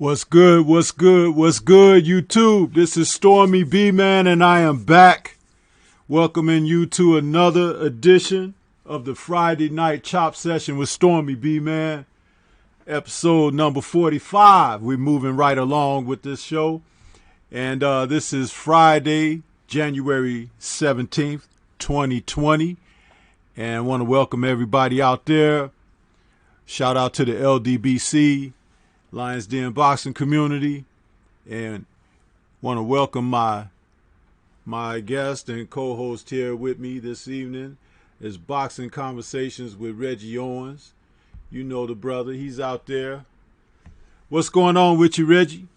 What's good? What's good? What's good, YouTube? This is Stormybman, and I am back, welcoming you to another edition of the Friday Night Chop Session with Stormybman, episode number 45. We're moving right along with this show, and this is Friday, January 17th, 2020, and I want to welcome everybody out there. Shout out to the LDBC, Lions Den boxing community, and want to welcome my guest and co-host here with me this evening is Boxing Conversations with Reggie Owens. You know the brother, he's out there. What's going on with you, Reggie?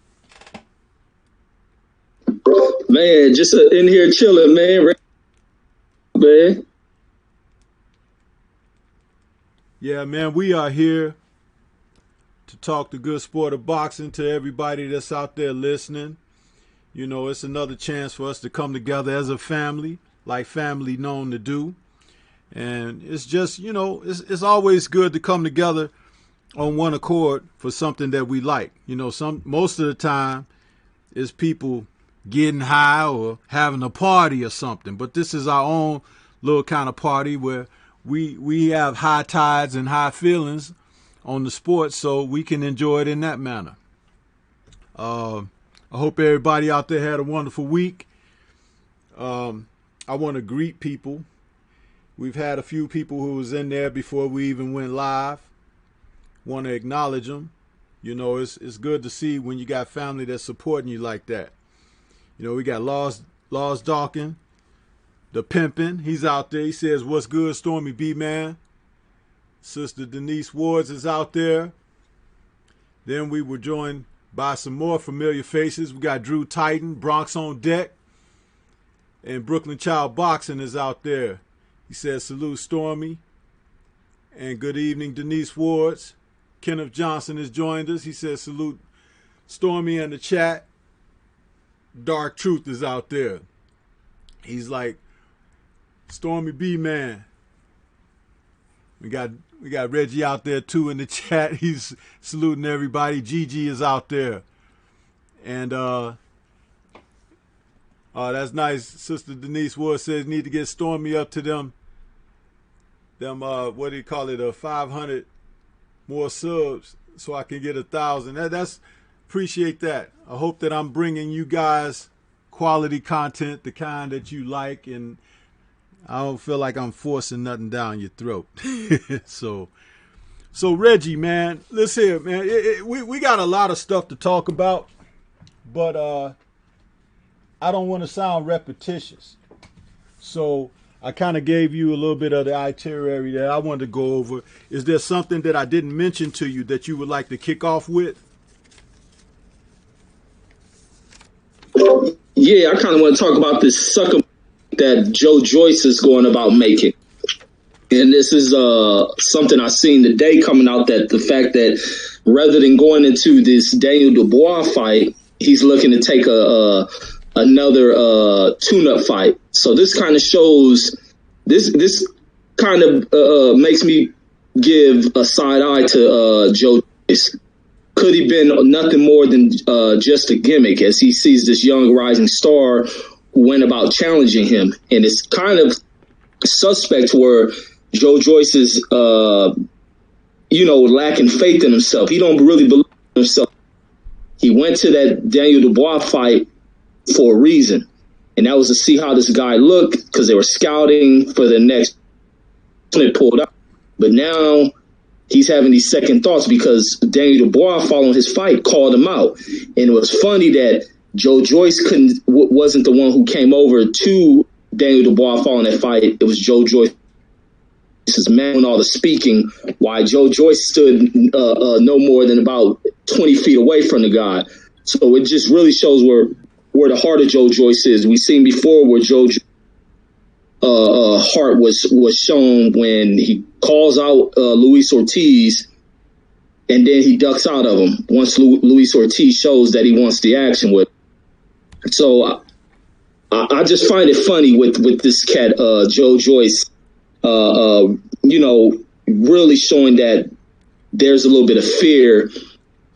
Man, just in here chilling, man. Yeah, man, we are here to talk the good sport of boxing to everybody that's out there listening. You know, it's another chance for us to come together as a family, like family known to do. And it's just, you know, it's always good to come together on one accord for something that we like. You know, most of the time it's people getting high or having a party or something. But this is our own little kind of party where we have high tides and high feelings on the sport, so we can enjoy it in that manner. I hope everybody out there had a wonderful week. I want to greet people. We've had a few people who was in there before we even went live. Want to acknowledge them. You know, it's good to see when you got family that's supporting you like that. You know, we got Laws Dawkins, the pimpin'. He's out there. He says, "What's good, Stormy B, man?" Sister Denise Wards is out there. Then we were joined by some more familiar faces. We got Drew Titan, Bronx on deck, and Brooklyn Child Boxing is out there. He says, "Salute, Stormy." And good evening, Denise Wards. Kenneth Johnson has joined us. He says, "Salute, Stormy," in the chat. Dark Truth is out there. He's like, "Stormy B, man." We got Reggie out there too in the chat. He's saluting everybody. Gigi is out there. And that's nice. Sister Denise Ward says need to get Stormy up to them what do you call it, 500 more subs so I can get 1,000. That's appreciate that. I hope that I'm bringing you guys quality content, the kind that you like, and I don't feel like I'm forcing nothing down your throat. So Reggie, man, let's hear, man. We got a lot of stuff to talk about, but I don't want to sound repetitious. So I kind of gave you a little bit of the itinerary that I wanted to go over. Is there something that I didn't mention to you that you would like to kick off with? Yeah, I kind of want to talk about this sucker that Joe Joyce is going about making. And this is something I seen today coming out, that the fact that rather than going into this Daniel Dubois fight, he's looking to take another tune-up fight. So this kind of shows, this kind of makes me give a side eye to Joe Joyce. Could he been nothing more than just a gimmick, as he sees this young rising star who went about challenging him? And it's kind of suspect where Joe Joyce is, lacking faith in himself. He don't really believe in himself. He went to that Daniel Dubois fight for a reason, and that was to see how this guy looked, because they were scouting for the next opponent pulled up. But now he's having these second thoughts because Daniel Dubois, following his fight, called him out. And it was funny that Joe Joyce wasn't the one who came over to Daniel Dubois following that fight. It was Joe Joyce's man doing all the speaking, while Joe Joyce stood no more than about 20 feet away from the guy. So it just really shows where the heart of Joe Joyce is. We've seen before where Joe heart was shown when he calls out Luis Ortiz, and then he ducks out of him once Luis Ortiz shows that he wants the action with. So I just find it funny with this cat, Joe Joyce, really showing that there's a little bit of fear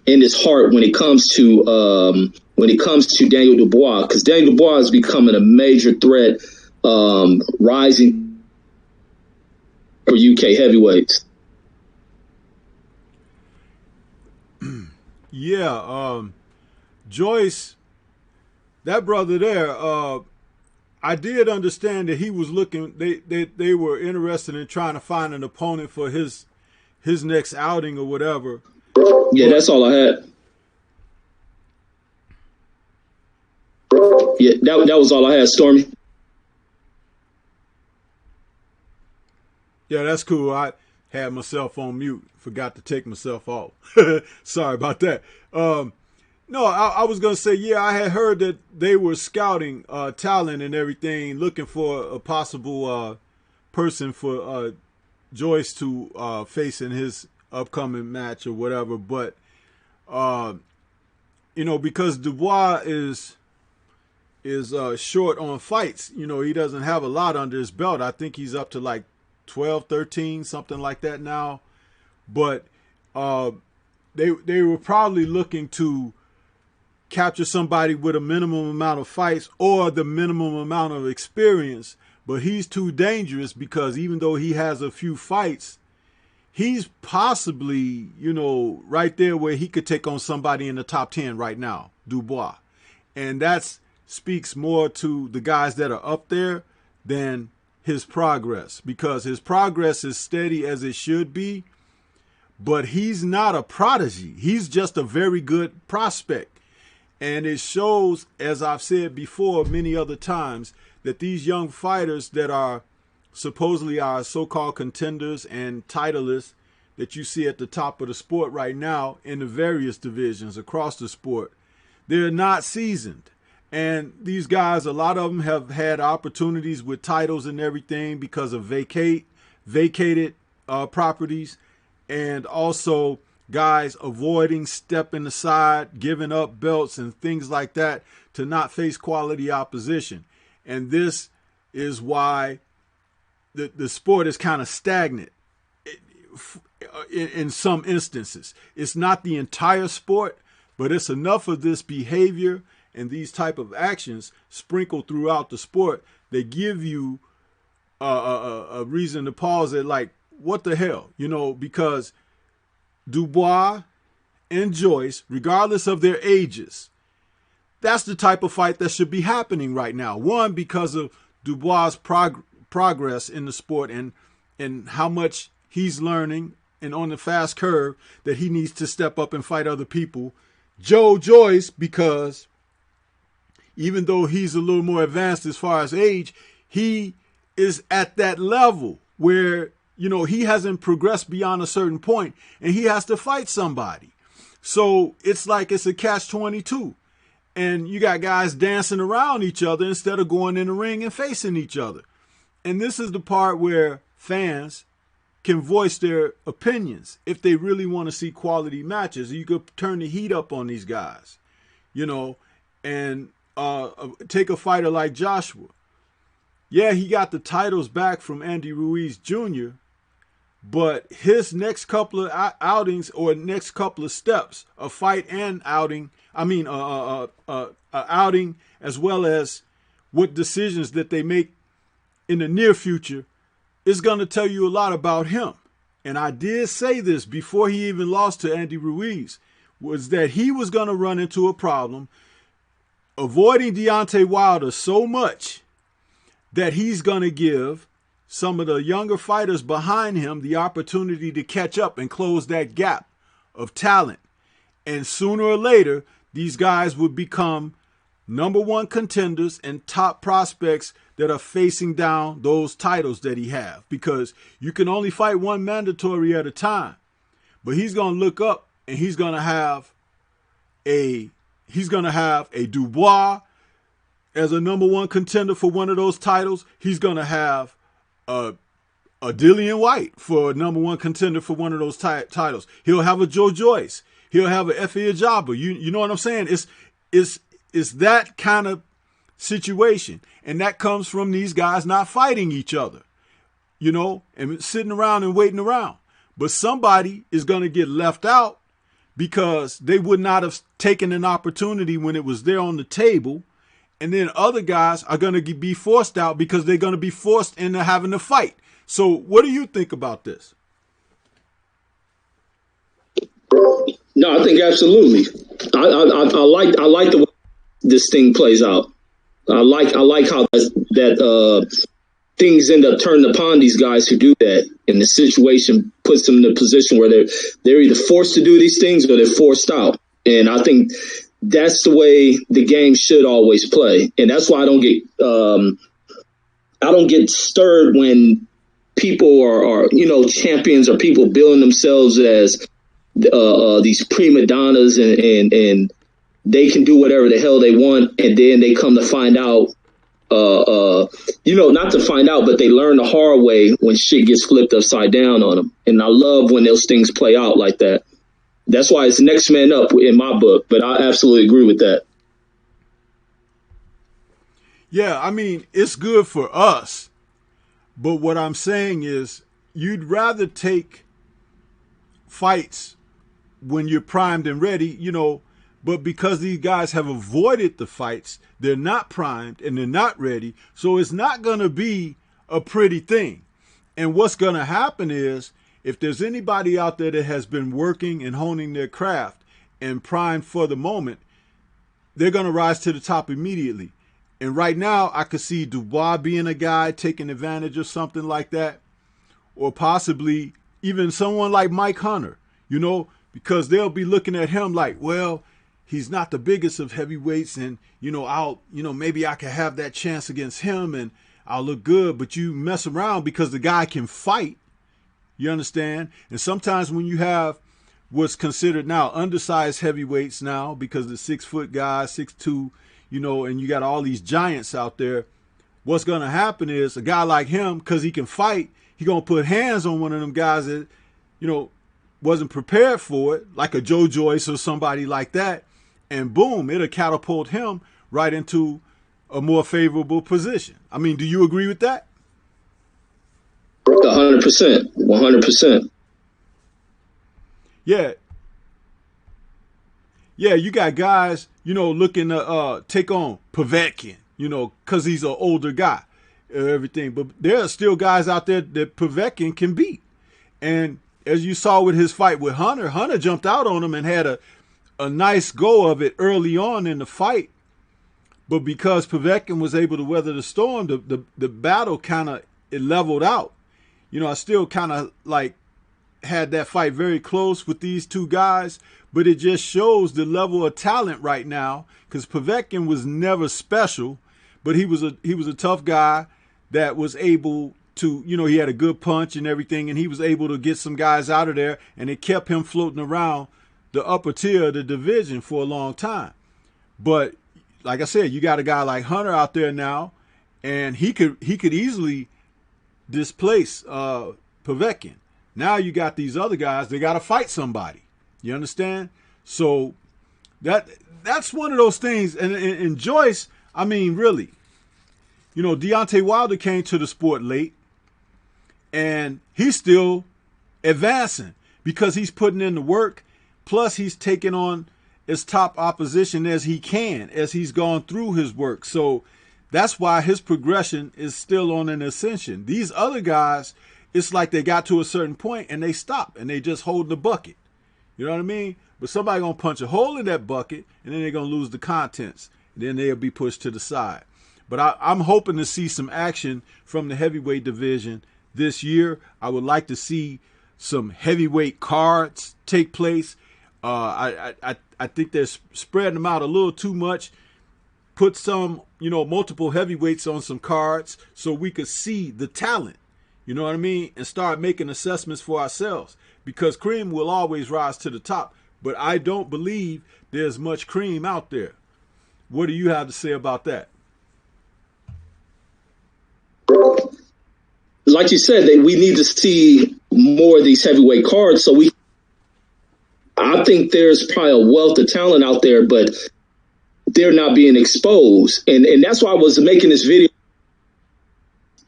in his heart when it comes to Daniel Dubois, because Daniel Dubois is becoming a major threat, rising for UK heavyweights. Yeah, Joyce, that brother there, I did understand that he was looking. They were interested in trying to find an opponent for his next outing or whatever. Yeah, that's all I had. Yeah, that was all I had, Stormy. Yeah, that's cool. I had myself on mute. Forgot to take myself off. Sorry about that. No, I was going to say, yeah, I had heard that they were scouting talent and everything, looking for a possible person for Joyce to face in his upcoming match or whatever. But, because Dubois is short on fights, he doesn't have a lot under his belt. I think he's up to like 12, 13, something like that now. But they were probably looking to capture somebody with a minimum amount of fights or the minimum amount of experience. But he's too dangerous because even though he has a few fights, he's possibly, right there where he could take on somebody in the top 10 right now, Dubois. And that speaks more to the guys that are up there than his progress, because his progress is steady as it should be, but he's not a prodigy. He's just a very good prospect. And it shows, as I've said before many other times, that these young fighters that are supposedly our so-called contenders and titleists that you see at the top of the sport right now in the various divisions across the sport, they're not seasoned. And these guys, a lot of them have had opportunities with titles and everything because of vacated properties, and also guys avoiding, stepping aside, giving up belts and things like that to not face quality opposition. And this is why the sport is kind of stagnant in some instances. It's not the entire sport, but it's enough of this behavior and these type of actions sprinkled throughout the sport that give you a reason to pause at, like, what the hell, because Dubois and Joyce, regardless of their ages, that's the type of fight that should be happening right now. One, because of Dubois' progress in the sport and how much he's learning and on the fast curve that he needs to step up and fight other people. Joyce, because even though he's a little more advanced as far as age, he is at that level where, he hasn't progressed beyond a certain point and he has to fight somebody. So it's like it's a catch-22. And you got guys dancing around each other instead of going in the ring and facing each other. And this is the part where fans can voice their opinions if they really want to see quality matches. You could turn the heat up on these guys, and take a fighter like Joshua. Yeah, he got the titles back from Andy Ruiz Jr., but his next couple of outings or next couple of steps, a fight and outing, outing as well as what decisions that they make in the near future, is going to tell you a lot about him. And I did say this before he even lost to Andy Ruiz, was that he was going to run into a problem avoiding Deontay Wilder so much that he's going to give some of the younger fighters behind him the opportunity to catch up and close that gap of talent. And sooner or later, these guys would become number one contenders and top prospects that are facing down those titles that he have, because you can only fight one mandatory at a time. But he's going to look up and he's going to have a Dubois as a number one contender for one of those titles. He's going to have a Dillian White for a number one contender for one of those titles. He'll have a Joe Joyce. He'll have a Efe Ajagba. You know what I'm saying? It's that kind of situation. And that comes from these guys not fighting each other, and sitting around and waiting around. But somebody is going to get left out because they would not have taken an opportunity when it was there on the table. And then other guys are going to be forced out because they're going to be forced into having to fight. So what do you think about this? No, I think absolutely. I like the way this thing plays out. I like how that things end up turning upon these guys who do that, and the situation puts them in a position where they're either forced to do these things or they're forced out. And I think that's the way the game should always play. And that's why I don't get stirred when people are champions or people billing themselves as these prima donnas and they can do whatever the hell they want, and then they come to find out, not to find out, but they learn the hard way when shit gets flipped upside down on them. And I love when those things play out like that. That's why it's next man up in my book, but I absolutely agree with that. Yeah, I mean, it's good for us, but what I'm saying is you'd rather take fights when you're primed and ready, but because these guys have avoided the fights, they're not primed and they're not ready. So it's not going to be a pretty thing. And what's going to happen is, if there's anybody out there that has been working and honing their craft and primed for the moment, they're going to rise to the top immediately. And right now, I could see Dubois being a guy taking advantage of something like that, or possibly even someone like Mike Hunter, because they'll be looking at him like, well, he's not the biggest of heavyweights, and maybe I could have that chance against him and I'll look good. But you mess around because the guy can fight. You understand? And sometimes when you have what's considered now undersized heavyweights now, because the 6 foot guy, 6'2", and you got all these giants out there, what's going to happen is a guy like him, because he can fight, he going to put hands on one of them guys that, wasn't prepared for it, like a Joe Joyce or somebody like that. And boom, it'll catapult him right into a more favorable position. I mean, do you agree with that? 100%. 100%. Yeah. Yeah, you got guys, looking to take on Povetkin, because he's an older guy, everything. But there are still guys out there that Povetkin can beat. And as you saw with his fight with Hunter, Hunter jumped out on him and had a nice go of it early on in the fight. But because Povetkin was able to weather the storm, the battle it leveled out. I still kind of had that fight very close with these two guys, but it just shows the level of talent right now, because Povetkin was never special, but he was a tough guy that was able to, he had a good punch and everything, and he was able to get some guys out of there, and it kept him floating around the upper tier of the division for a long time. But like I said, you got a guy like Hunter out there now, and he could easily displace Povetkin. Now you got these other guys, they got to fight somebody. You understand? So that's one of those things. And Joyce, I mean, really, Deontay Wilder came to the sport late, and he's still advancing because he's putting in the work. Plus, he's taking on as top opposition as he can as he's gone through his work. So that's why his progression is still on an ascension. These other guys, it's like they got to a certain point and they stop and they just hold the bucket. You know what I mean? But somebody going to punch a hole in that bucket, and then they're going to lose the contents. And then they'll be pushed to the side. But I'm hoping to see some action from the heavyweight division this year. I would like to see some heavyweight cards take place. I think they're spreading them out a little too much. Put some, multiple heavyweights on some cards so we could see the talent, you know what I mean? And start making assessments for ourselves, because cream will always rise to the top. But I don't believe there's much cream out there. What do you have to say about that? Like you said, we need to see more of these heavyweight cards. I think there's probably a wealth of talent out there, but they're not being exposed. And that's why I was making this video.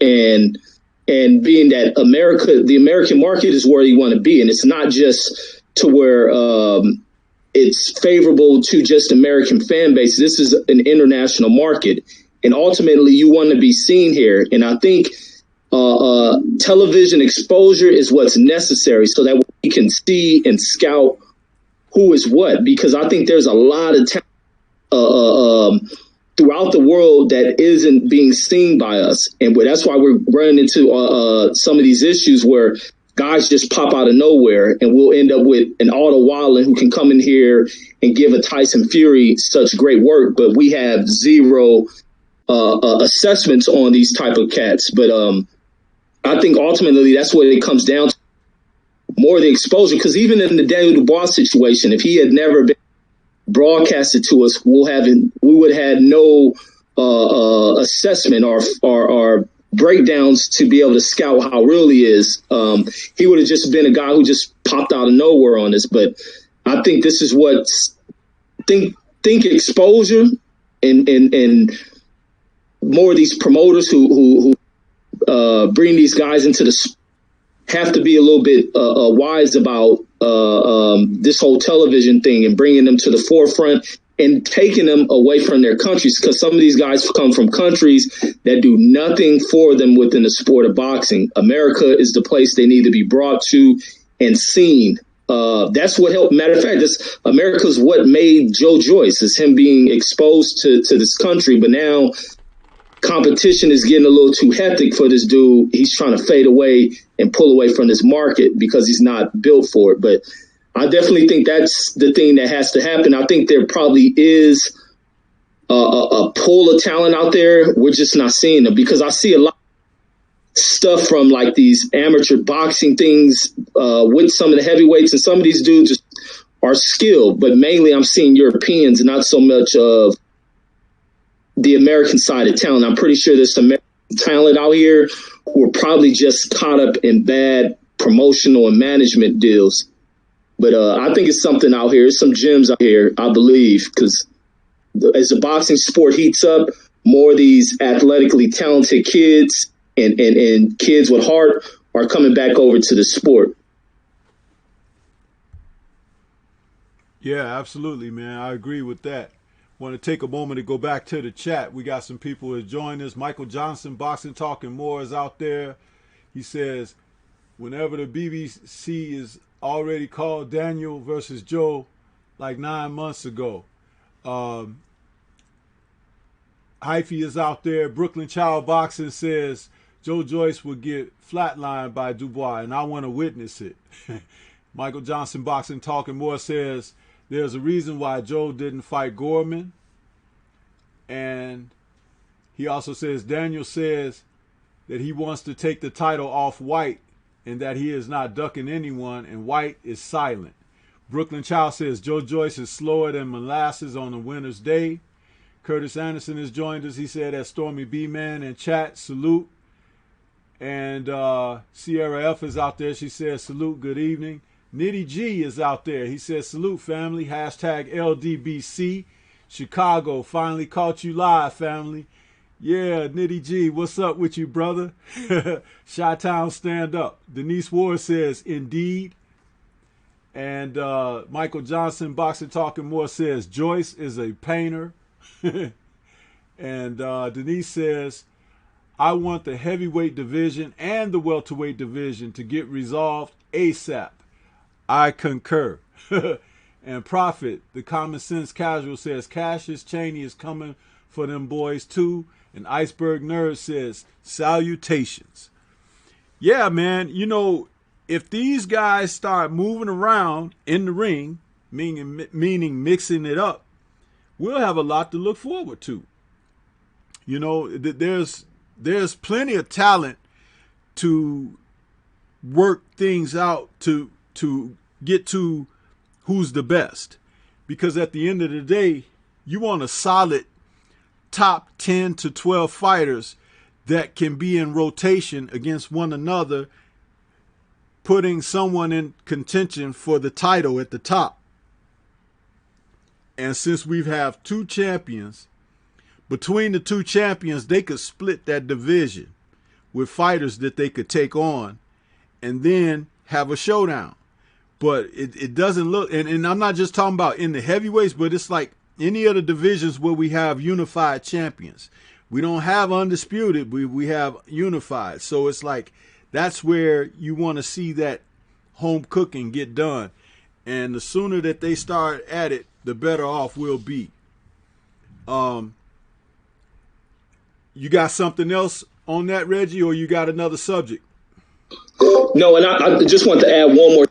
And being that the American market is where you want to be. And it's not just to where it's favorable to just American fan base. This is an international market, and ultimately you want to be seen here. And I think television exposure is what's necessary so that we can see and scout who is what, because I think there's a lot of talent throughout the world that isn't being seen by us. And that's why we're running into some of these issues where guys just pop out of nowhere, and we'll end up with an Otto Wallen who can come in here and give a Tyson Fury such great work, but we have zero assessments on these type of cats. But I think ultimately that's what it comes down to, more the exposure, because even in the Daniel Dubois situation, if he had never been broadcasted to us, we would have had no assessment or breakdowns to be able to scout how real he is. He would have just been a guy who just popped out of nowhere on us. But I think this is what think exposure and more of these promoters who bring these guys into the have to be a little bit wise about this whole television thing and bringing them to the forefront and taking them away from their countries, because some of these guys come from countries that do nothing for them within the sport of boxing. America is the place they need to be brought to and seen. That's what helped. Matter of fact, America's what made Joe Joyce, is him being exposed to this country. But now competition is getting a little too hectic for this dude. He's trying to fade away and pull away from this market because he's not built for it. But I definitely think that's the thing that has to happen. I think there probably is a pool of talent out there. We're just not seeing them, because I see a lot of stuff from like these amateur boxing things with some of the heavyweights, and some of these dudes are skilled, but mainly I'm seeing Europeans, not so much of the American side of talent. I'm pretty sure there's some American talent out here who are probably just caught up in bad promotional and management deals. But I think it's something out here. There's some gems out here, I believe, because as the boxing sport heats up, more of these athletically talented kids and kids with heart are coming back over to the sport. Yeah, absolutely, man. I agree with that. Want to take a moment to go back to the chat. We got some people who have joined us. Michael Johnson, Boxing Talking More, is out there. He says, whenever the BBC is already called Daniel versus Joe like 9 months ago. Hyphy is out there. Brooklyn Child Boxing says Joe Joyce will get flatlined by Dubois, and I want to witness it. Michael Johnson, Boxing Talking More, says there's a reason why Joe didn't fight Gorman. And he also says Daniel says that he wants to take the title off White and that he is not ducking anyone, and White is silent. Brooklyn Child says Joe Joyce is slower than molasses on a winter's day. Curtis Anderson has joined us. He said that Stormybman in chat, salute. And Sierra F is out there. She says salute, good evening. Nitty G is out there. He says salute, family. Hashtag LDBC. Chicago, finally caught you live, family. Yeah, Nitty G, what's up with you, brother? Chi-Town, stand up. Denise Ward says, indeed. And Michael Johnson, Boxing Talking More, says, Joyce is a painter. And Denise says, I want the heavyweight division and the welterweight division to get resolved ASAP. I concur. And Prophet, the common sense casual, says, Cassius Chaney is coming for them boys too. And Iceberg Nerd says, salutations. Yeah, man, you know, if these guys start moving around in the ring, meaning mixing it up, we'll have a lot to look forward to. You know, there's plenty of talent to work things out to get to who's the best. Because at the end of the day, you want a solid top 10 to 12 fighters that can be in rotation against one another, putting someone in contention for the title at the top. And since we have two champions, between the two champions, they could split that division with fighters that they could take on and then have a showdown. but it doesn't look, and I'm not just talking about in the heavyweights, but it's like any of the divisions where we have unified champions. We don't have undisputed, we have unified. So it's like that's where you want to see that home cooking get done. And the sooner that they start at it, the better off we'll be. You got something else on that, Reggie, or you got another subject? No, and I just want to add one more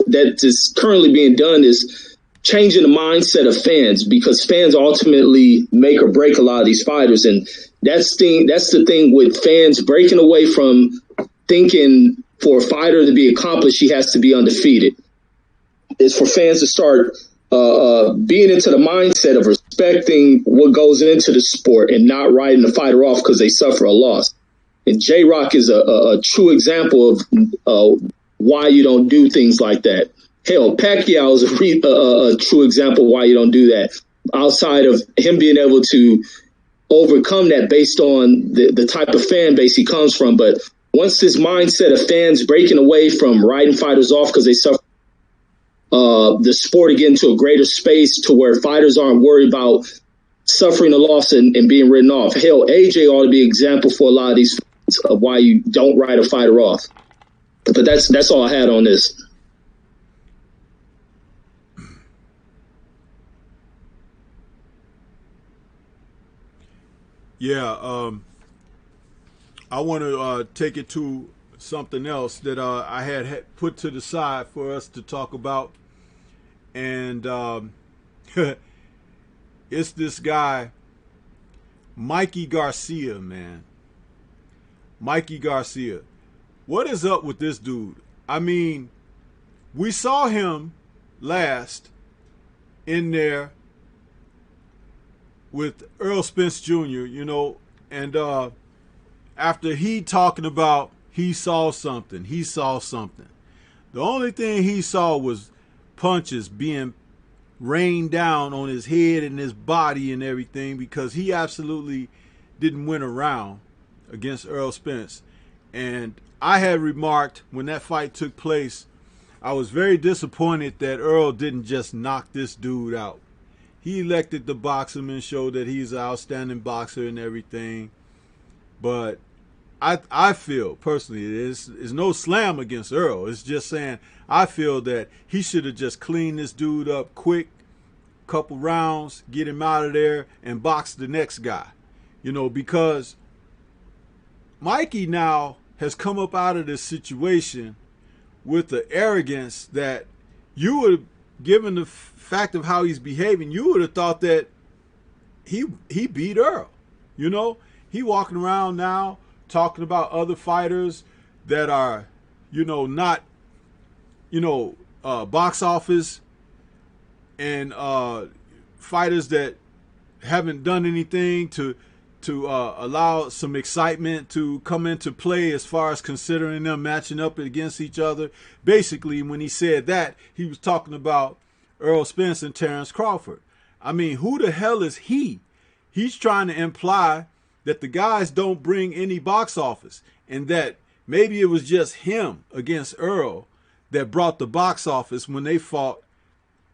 that is currently being done is changing the mindset of fans, because fans ultimately make or break a lot of these fighters. And that's the thing with fans breaking away from thinking for a fighter to be accomplished, he has to be undefeated. It's for fans to start being into the mindset of respecting what goes into the sport and not writing the fighter off because they suffer a loss. And J-Rock is a true example of why you don't do things like that. Hell, Pacquiao is a true example of why you don't do that. Outside of him being able to overcome that based on the type of fan base he comes from. But once this mindset of fans breaking away from writing fighters off because they suffer, the sport to get into a greater space to where fighters aren't worried about suffering a loss and being written off. Hell, AJ ought to be an example for a lot of these fans of why you don't write a fighter off. But that's all I had on this. Yeah, I want to take it to something else that I had put to the side for us to talk about. And it's this guy, Mikey Garcia, man. Mikey Garcia. What is up with this dude? I mean, we saw him last in there with Earl Spence Jr., you know, and after he talking about he saw something. The only thing he saw was punches being rained down on his head and his body and everything, because he absolutely didn't win a round against Earl Spence. And I had remarked when that fight took place, I was very disappointed that Earl didn't just knock this dude out. He elected to box him and show that he's an outstanding boxer and everything. But I feel personally, there's no slam against Earl. It's just saying I feel that he should have just cleaned this dude up quick, couple rounds, get him out of there, and box the next guy. You know, because Mikey now has come up out of this situation with the arrogance that you would have, given the fact of how he's behaving, you would have thought that he beat Earl. You know, he walking around now talking about other fighters that are, you know, not, you know, box office, and fighters that haven't done anything to allow some excitement to come into play as far as considering them matching up against each other. Basically, when he said that, he was talking about Earl Spence and Terrence Crawford. I mean, who the hell is he? He's trying to imply that the guys don't bring any box office, and that maybe it was just him against Earl that brought the box office when they fought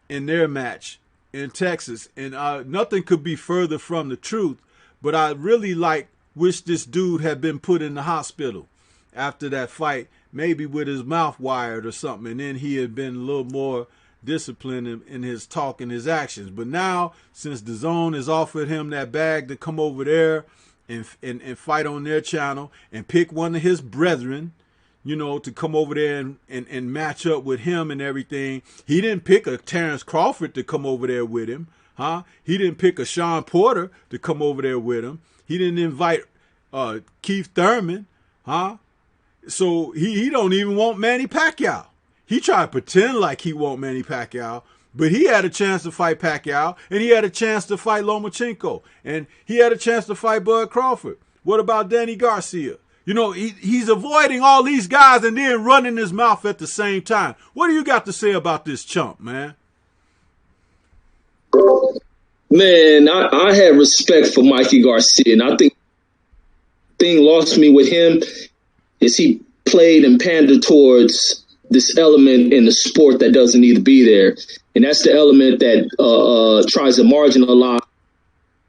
in their match in Texas. And nothing could be further from the truth. But I really wish this dude had been put in the hospital after that fight, maybe with his mouth wired or something, and then he had been a little more disciplined in his talk and his actions. But now, since DAZN has offered him that bag to come over there and fight on their channel and pick one of his brethren, you know, to come over there and match up with him and everything. He didn't pick a Terrence Crawford to come over there with him. He didn't pick a Sean Porter to come over there with him. He didn't invite Keith Thurman. So he don't even want Manny Pacquiao. He tried to pretend like he want Manny Pacquiao, but he had a chance to fight Pacquiao, and he had a chance to fight Lomachenko, and he had a chance to fight Bud Crawford. What about Danny Garcia? You know, he's avoiding all these guys and then running his mouth at the same time. What do you got to say about this chump, man? Man, I had respect for Mikey Garcia, and I think the thing lost me with him is he played and pandered towards this element in the sport that doesn't need to be there. And that's the element that tries to marginalize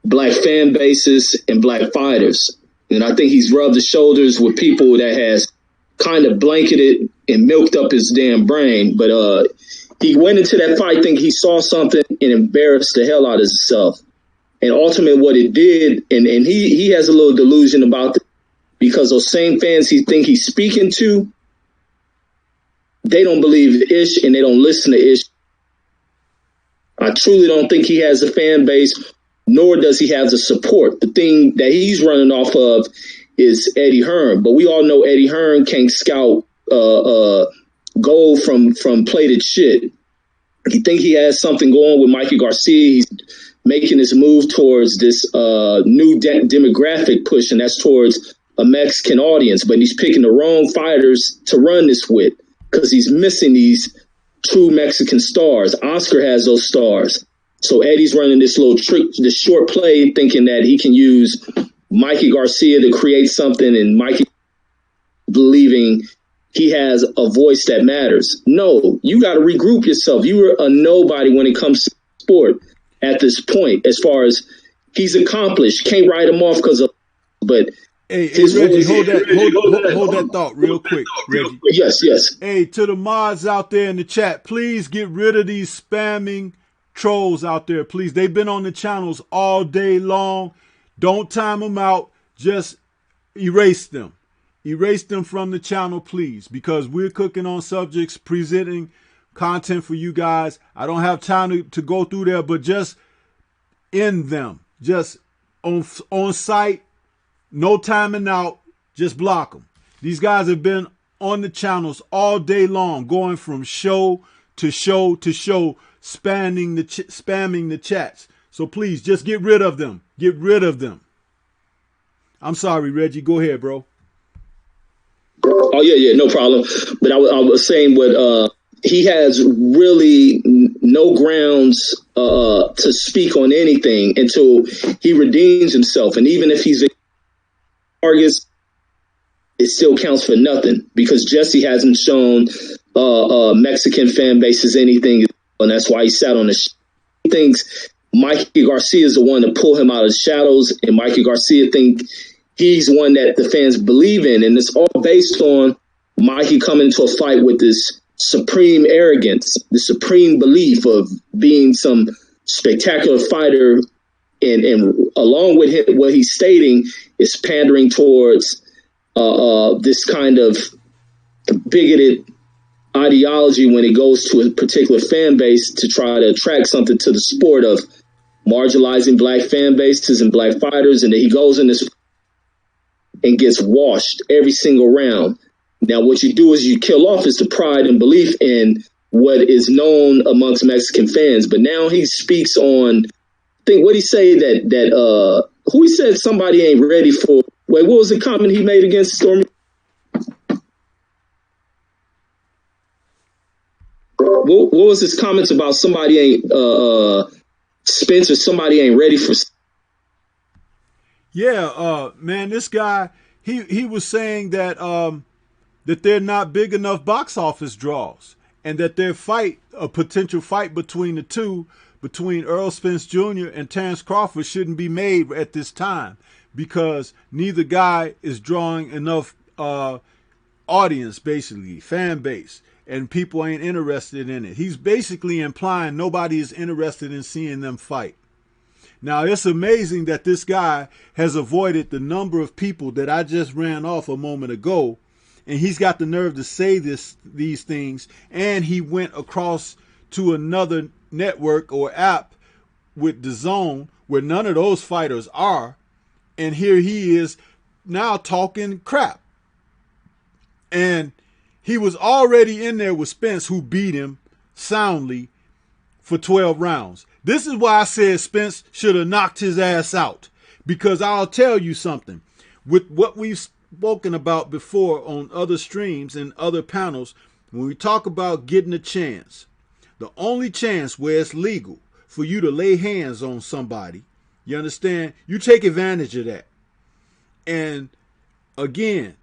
black fan bases and black fighters. And I think he's rubbed his shoulders with people that has kind of blanketed and milked up his damn brain. But he went into that fight thinking he saw something and embarrassed the hell out of himself. And ultimately what it did, and he has a little delusion about it, because those same fans he think he's speaking to, they don't believe Ish and they don't listen to Ish. I truly don't think he has a fan base, nor does he have the support. The thing that he's running off of is Eddie Hearn. But we all know Eddie Hearn can't scout gold from plated shit. He think he has something going with Mikey Garcia. He's making his move towards this new demographic push, and that's towards a Mexican audience. But he's picking the wrong fighters to run this with, because he's missing these true Mexican stars. Oscar has those stars. So Eddie's running this little trick, this short play, thinking that he can use Mikey Garcia to create something, and Mikey believing he has a voice that matters. No, you got to regroup yourself. You are a nobody when it comes to sport at this point. As far as he's accomplished, can't write him off because of, but hey, Reggie, hold that thought real quick, Reggie. Yes. Hey, to the mods out there in the chat, please get rid of these spamming trolls out there, please. They've been on the channels all day long. Don't time them out. Just erase them. Erase them from the channel, please, because we're cooking on subjects, presenting content for you guys. I don't have time to go through there, but just end them. Just on site, no timing out, just block them. These guys have been on the channels all day long, going from show to show to show, spamming the chats. So please, just get rid of them. Get rid of them. I'm sorry, Reggie. Go ahead, bro. Oh, yeah, no problem. But I was saying what he has really no grounds to speak on anything until he redeems himself. And even if he's a target, it still counts for nothing, because Jesse hasn't shown Mexican fan bases anything. And that's why he sat on the He thinks Mikey Garcia is the one to pull him out of the shadows. And Mikey Garcia think he's one that the fans believe in. And it's all based on Mikey coming into a fight with this supreme arrogance, the supreme belief of being some spectacular fighter. And along with him, what he's stating is pandering towards this kind of bigoted ideology when it goes to a particular fan base to try to attract something to the sport of marginalizing black fan bases and black fighters. And then he goes in this and gets washed every single round. Now, what you do is you kill off is the pride and belief in what is known amongst Mexican fans. But now he speaks on, I think, what he say that who he said somebody ain't ready for. Wait, what was the comment he made against Stormy? What was his comments about somebody ain't Spencer? Somebody ain't ready for. Yeah, man, this guy he was saying that that they're not big enough box office draws, and that a potential fight between the two, between Earl Spence Jr. and Terrence Crawford, shouldn't be made at this time, because neither guy is drawing enough audience, basically fan base, and people ain't interested in it. He's basically implying nobody is interested in seeing them fight. Now, it's amazing that this guy has avoided the number of people that I just ran off a moment ago, and he's got the nerve to say these things, and he went across to another network or app with DAZN where none of those fighters are, and here he is now talking crap. And he was already in there with Spence, who beat him soundly for 12 rounds. This is why I said Spence should have knocked his ass out, because I'll tell you something. With what we've spoken about before on other streams and other panels, when we talk about getting a chance, the only chance where it's legal for you to lay hands on somebody, you understand, you take advantage of that. And again,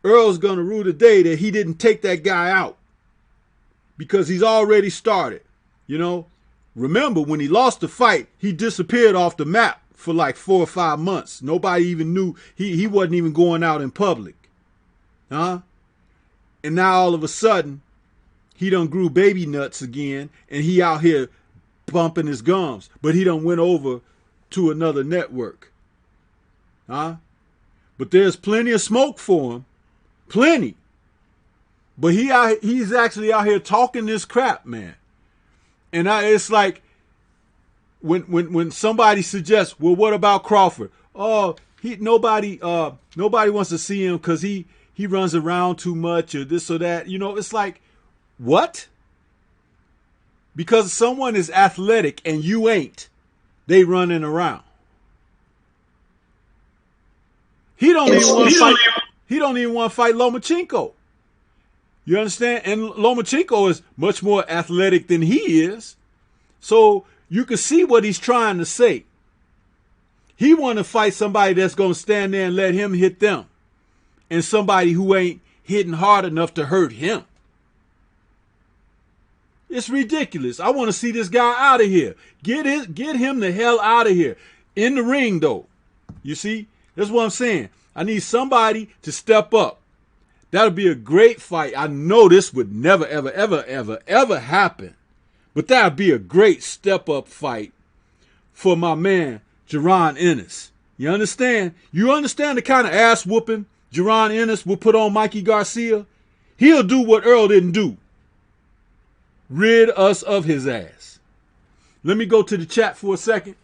Earl's going to rue the day that he didn't take that guy out, because he's already started. You know, remember when he lost the fight, he disappeared off the map for like 4 or 5 months. Nobody even knew. He wasn't even going out in public. Huh? And now all of a sudden, he done grew baby nuts again, and he out here bumping his gums. But he done went over to another network. Huh? But there's plenty of smoke for him. Plenty. But he's actually out here talking this crap, man. And it's like when somebody suggests, well, what about Crawford? Oh, nobody wants to see him because he runs around too much or this or that. You know, it's like, what? Because someone is athletic and you ain't, they running around. He don't even want to fight Lomachenko. You understand? And Lomachenko is much more athletic than he is. So you can see what he's trying to say. He want to fight somebody that's going to stand there and let him hit them. And somebody who ain't hitting hard enough to hurt him. It's ridiculous. I want to see this guy out of here. Get him the hell out of here. In the ring, though. You see? That's what I'm saying. I need somebody to step up. That'll be a great fight. I know this would never, ever, ever, ever, ever happen. But that'd be a great step-up fight for my man, Jaron Ennis. You understand? You understand the kind of ass-whooping Jaron Ennis will put on Mikey Garcia? He'll do what Earl didn't do. Rid us of his ass. Let me go to the chat for a second.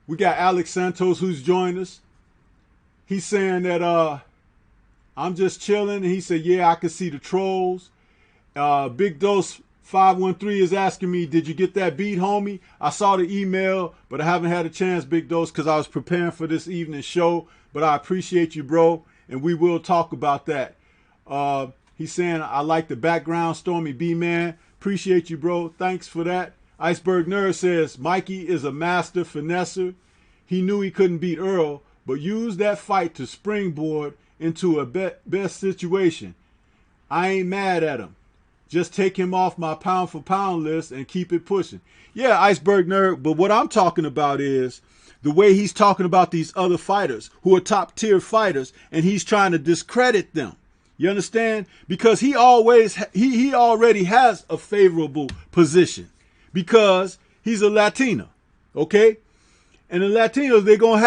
We got Alex Santos who's joined us. He's saying that I'm just chilling. And he said, yeah, I can see the trolls. Big Dose 513 is asking me, did you get that beat, homie? I saw the email, but I haven't had a chance, Big Dose, because I was preparing for this evening show. But I appreciate you, bro, and we will talk about that. He's saying, I like the background, Stormybman. Appreciate you, bro. Thanks for that. Iceberg Nerd says, Mikey is a master finesser. He knew he couldn't beat Earl, but used that fight to springboard into a best situation. I ain't mad at him. Just take him off my pound for pound list and keep it pushing. Yeah, Iceberg Nerd, but what I'm talking about is the way he's talking about these other fighters who are top tier fighters, and he's trying to discredit them. You understand? Because he already has a favorable position. Because he's a Latino, okay? And the Latinos, they're gonna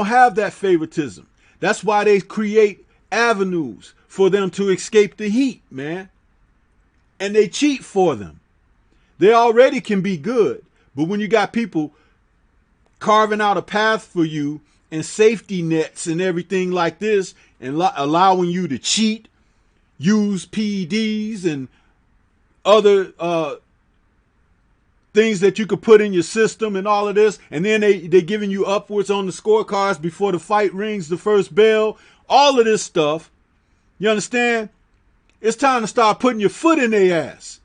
have that favoritism. That's why they create avenues for them to escape the heat, man. And they cheat for them. They already can be good, but when you got people carving out a path for you and safety nets and everything like this, and allowing you to cheat, use PEDs and other things that you could put in your system and all of this, and then they giving you upwards on the scorecards before the fight rings the first bell, all of this stuff, you understand? It's time to start putting your foot in their ass.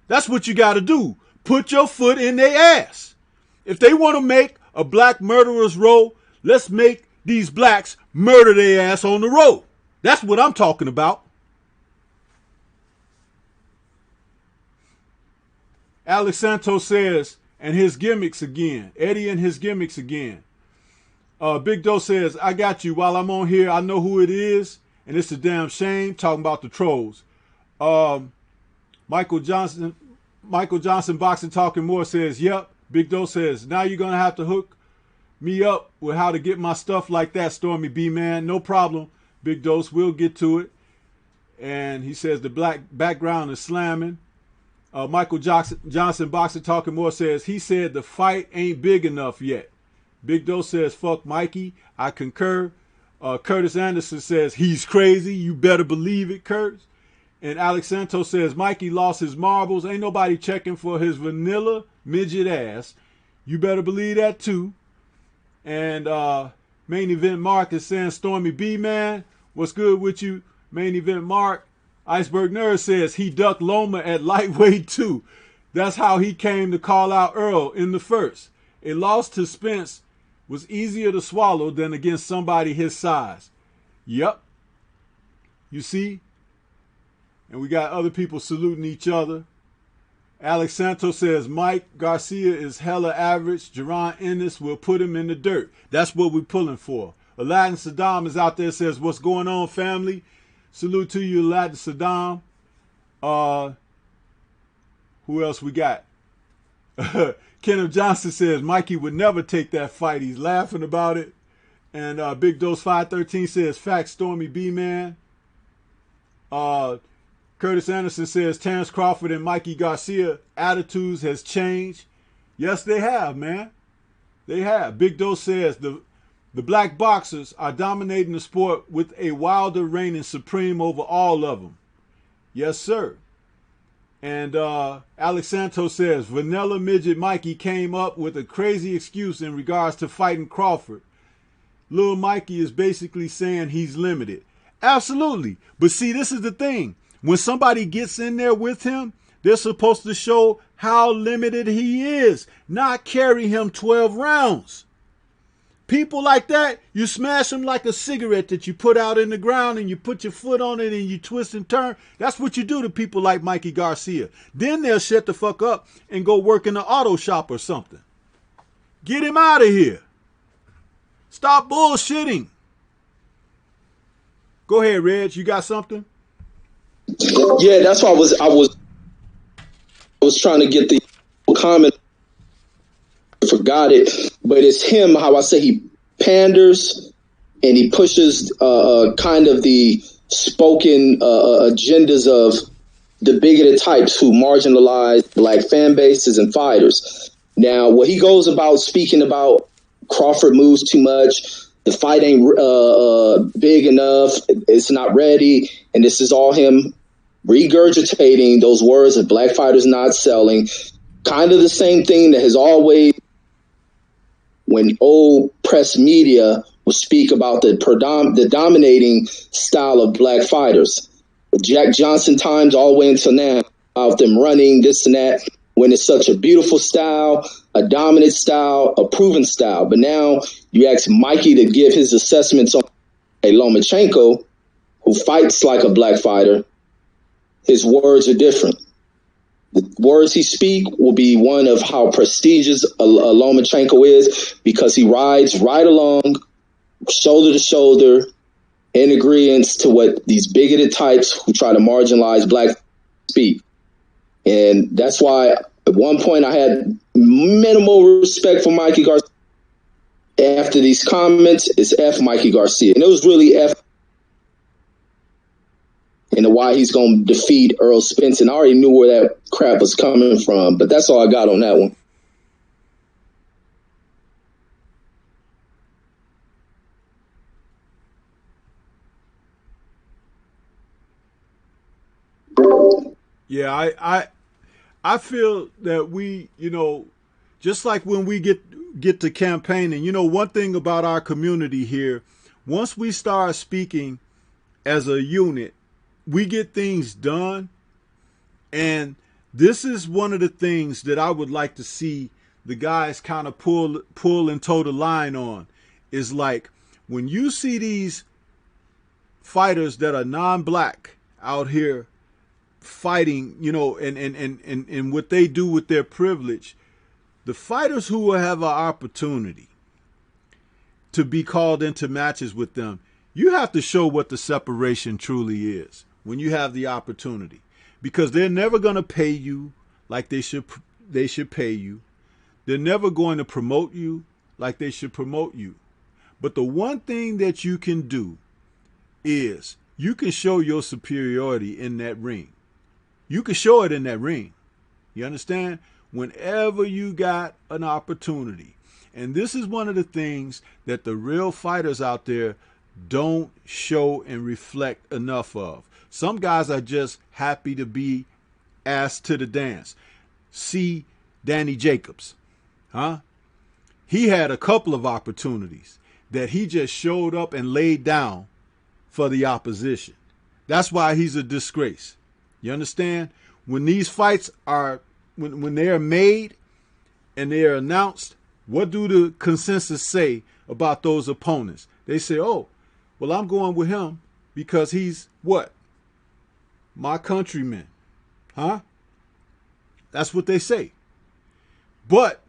That's what you got to do. Put your foot in their ass. If they want to make a black murderer's row, let's make these blacks murder their ass on the road. That's what I'm talking about. Alex Santos says, and his gimmicks again. Eddie and his gimmicks again. Big Doe says, I got you. While I'm on here, I know who it is, and it's a damn shame. Talking about the trolls. Michael Johnson Boxing Talking More says, yep. Big Doe says, now you're going to have to hook me up with how to get my stuff like that, Stormybman. No problem, Big Dose. We'll get to it. And he says the black background is slamming. Michael Johnson Boxing Talking More says, he said the fight ain't big enough yet. Big Dose says, fuck Mikey. I concur. Curtis Anderson says, he's crazy. You better believe it, Curtis. And Alex Santos says, Mikey lost his marbles. Ain't nobody checking for his vanilla midget ass. You better believe that too. And Main Event Mark is saying, Stormy B, man, what's good with you? Main Event Mark. Iceberg Nerd says he ducked Loma at lightweight too. That's how he came to call out Earl in the first. A loss to Spence was easier to swallow than against somebody his size. Yep. You see? And we got other people saluting each other. Alex Santos says, Mike Garcia is hella average. Jerron Ennis will put him in the dirt. That's what we're pulling for. Aladdin Saddam is out there, says, what's going on, family? Salute to you, Aladdin Saddam. Who else we got? Kenneth Johnson says, Mikey would never take that fight. He's laughing about it. And Big Dose 513 says, facts, Stormybman. Curtis Anderson says, Terrence Crawford and Mikey Garcia attitudes has changed. Yes, they have, man. They have. Big Dose says, the black boxers are dominating the sport with a Wilder reigning supreme over all of them. Yes, sir. And Alex Santos says, Vanilla Midget Mikey came up with a crazy excuse in regards to fighting Crawford. Lil Mikey is basically saying he's limited. Absolutely. But see, this is the thing. When somebody gets in there with him, they're supposed to show how limited he is, not carry him 12 rounds. People like that, you smash them like a cigarette that you put out in the ground and you put your foot on it and you twist and turn. That's what you do to people like Mikey Garcia. Then they'll shut the fuck up and go work in the auto shop or something. Get him out of here. Stop bullshitting. Go ahead, Reg. You got something? Yeah, that's why I was trying to get the comment. Forgot it, but it's him. How I say he panders and he pushes kind of the spoken agendas of the bigoted types who marginalize black fan bases and fighters. Now, what he goes about speaking about Crawford moves too much. The fight ain't big enough. It's not ready. And this is all him regurgitating those words of black fighters not selling. Kind of the same thing that has always, when old press media will speak about the dominating style of black fighters. Jack Johnson times all the way until now, about them running this and that, when it's such a beautiful style, a dominant style, a proven style. But now you ask Mikey to give his assessments on a Lomachenko, who fights like a black fighter. His words are different. The words he speak will be one of how prestigious a Lomachenko is, because he rides right along, shoulder to shoulder, in agreement to what these bigoted types who try to marginalize black speak. And that's why at one point I had minimal respect for Mikey Garcia. After these comments, it's F Mikey Garcia. And it was really F and why he's going to defeat Earl Spence. And I already knew where that crap was coming from. But that's all I got on that one. Yeah, I feel that we, just like when we get to campaigning, one thing about our community here, once we start speaking as a unit, we get things done. And this is one of the things that I would like to see the guys kind of pull and toe the line on, is like when you see these fighters that are non-black out here fighting, and what they do with their privilege, the fighters who will have an opportunity to be called into matches with them, you have to show what the separation truly is when you have the opportunity, because they're never going to pay you like they should pay you. They're never going to promote you like they should promote you. But the one thing that you can do is you can show your superiority in that ring. You can show it in that ring. You understand? Whenever you got an opportunity. And this is one of the things that the real fighters out there don't show and reflect enough of. Some guys are just happy to be asked to the dance. See Danny Jacobs. He had a couple of opportunities that he just showed up and laid down for the opposition. That's why he's a disgrace. You understand? When these fights are, when they are made and they are announced, What do the consensus say about those opponents? They say, oh, well, I'm going with him because he's what? My countryman. Huh? That's what they say. But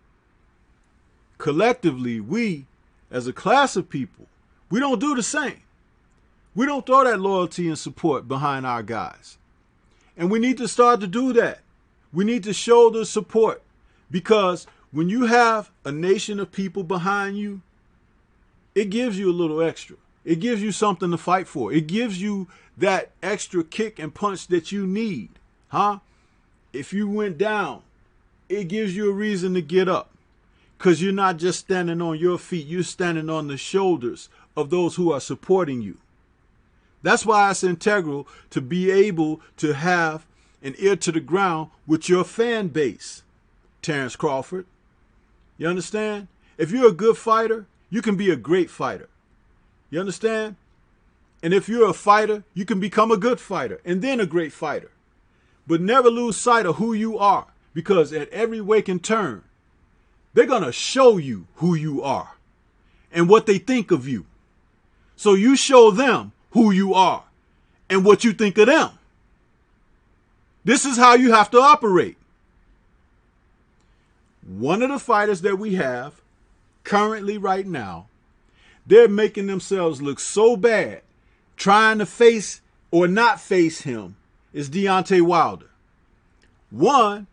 collectively, we, as a class of people, we don't do the same. We don't throw that loyalty and support behind our guys. And we need to start to do that. We need to show the support, because when you have a nation of people behind you, it gives you a little extra. It gives you something to fight for. It gives you that extra kick and punch that you need. Huh? If you went down, it gives you a reason to get up, because you're not just standing on your feet. You're standing on the shoulders of those who are supporting you. That's why it's integral to be able to have an ear to the ground with your fan base, Terrence Crawford. You understand? If you're a good fighter, you can be a great fighter. You understand? And if you're a fighter, you can become a good fighter and then a great fighter. But never lose sight of who you are, because at every wake and turn, they're going to show you who you are and what they think of you. So you show them who you are and what you think of them. This is how you have to operate. One of the fighters that we have currently right now, they're making themselves look so bad trying to face or not face him, is Deontay Wilder. One,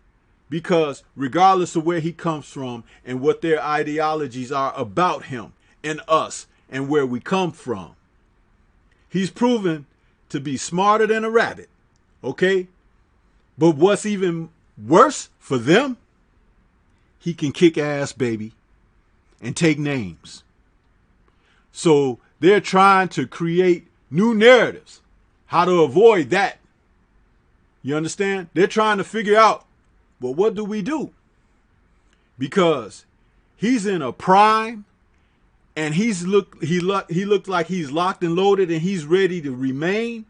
because regardless of where he comes from and what their ideologies are about him and us and where we come from, he's proven to be smarter than a rabbit, okay? But what's even worse for them, he can kick ass, baby, and take names. So they're trying to create new narratives, how to avoid that. You understand? They're trying to figure out, well, what do we do? Because he's in a prime, and he looked like he's locked and loaded, and he's ready to remain.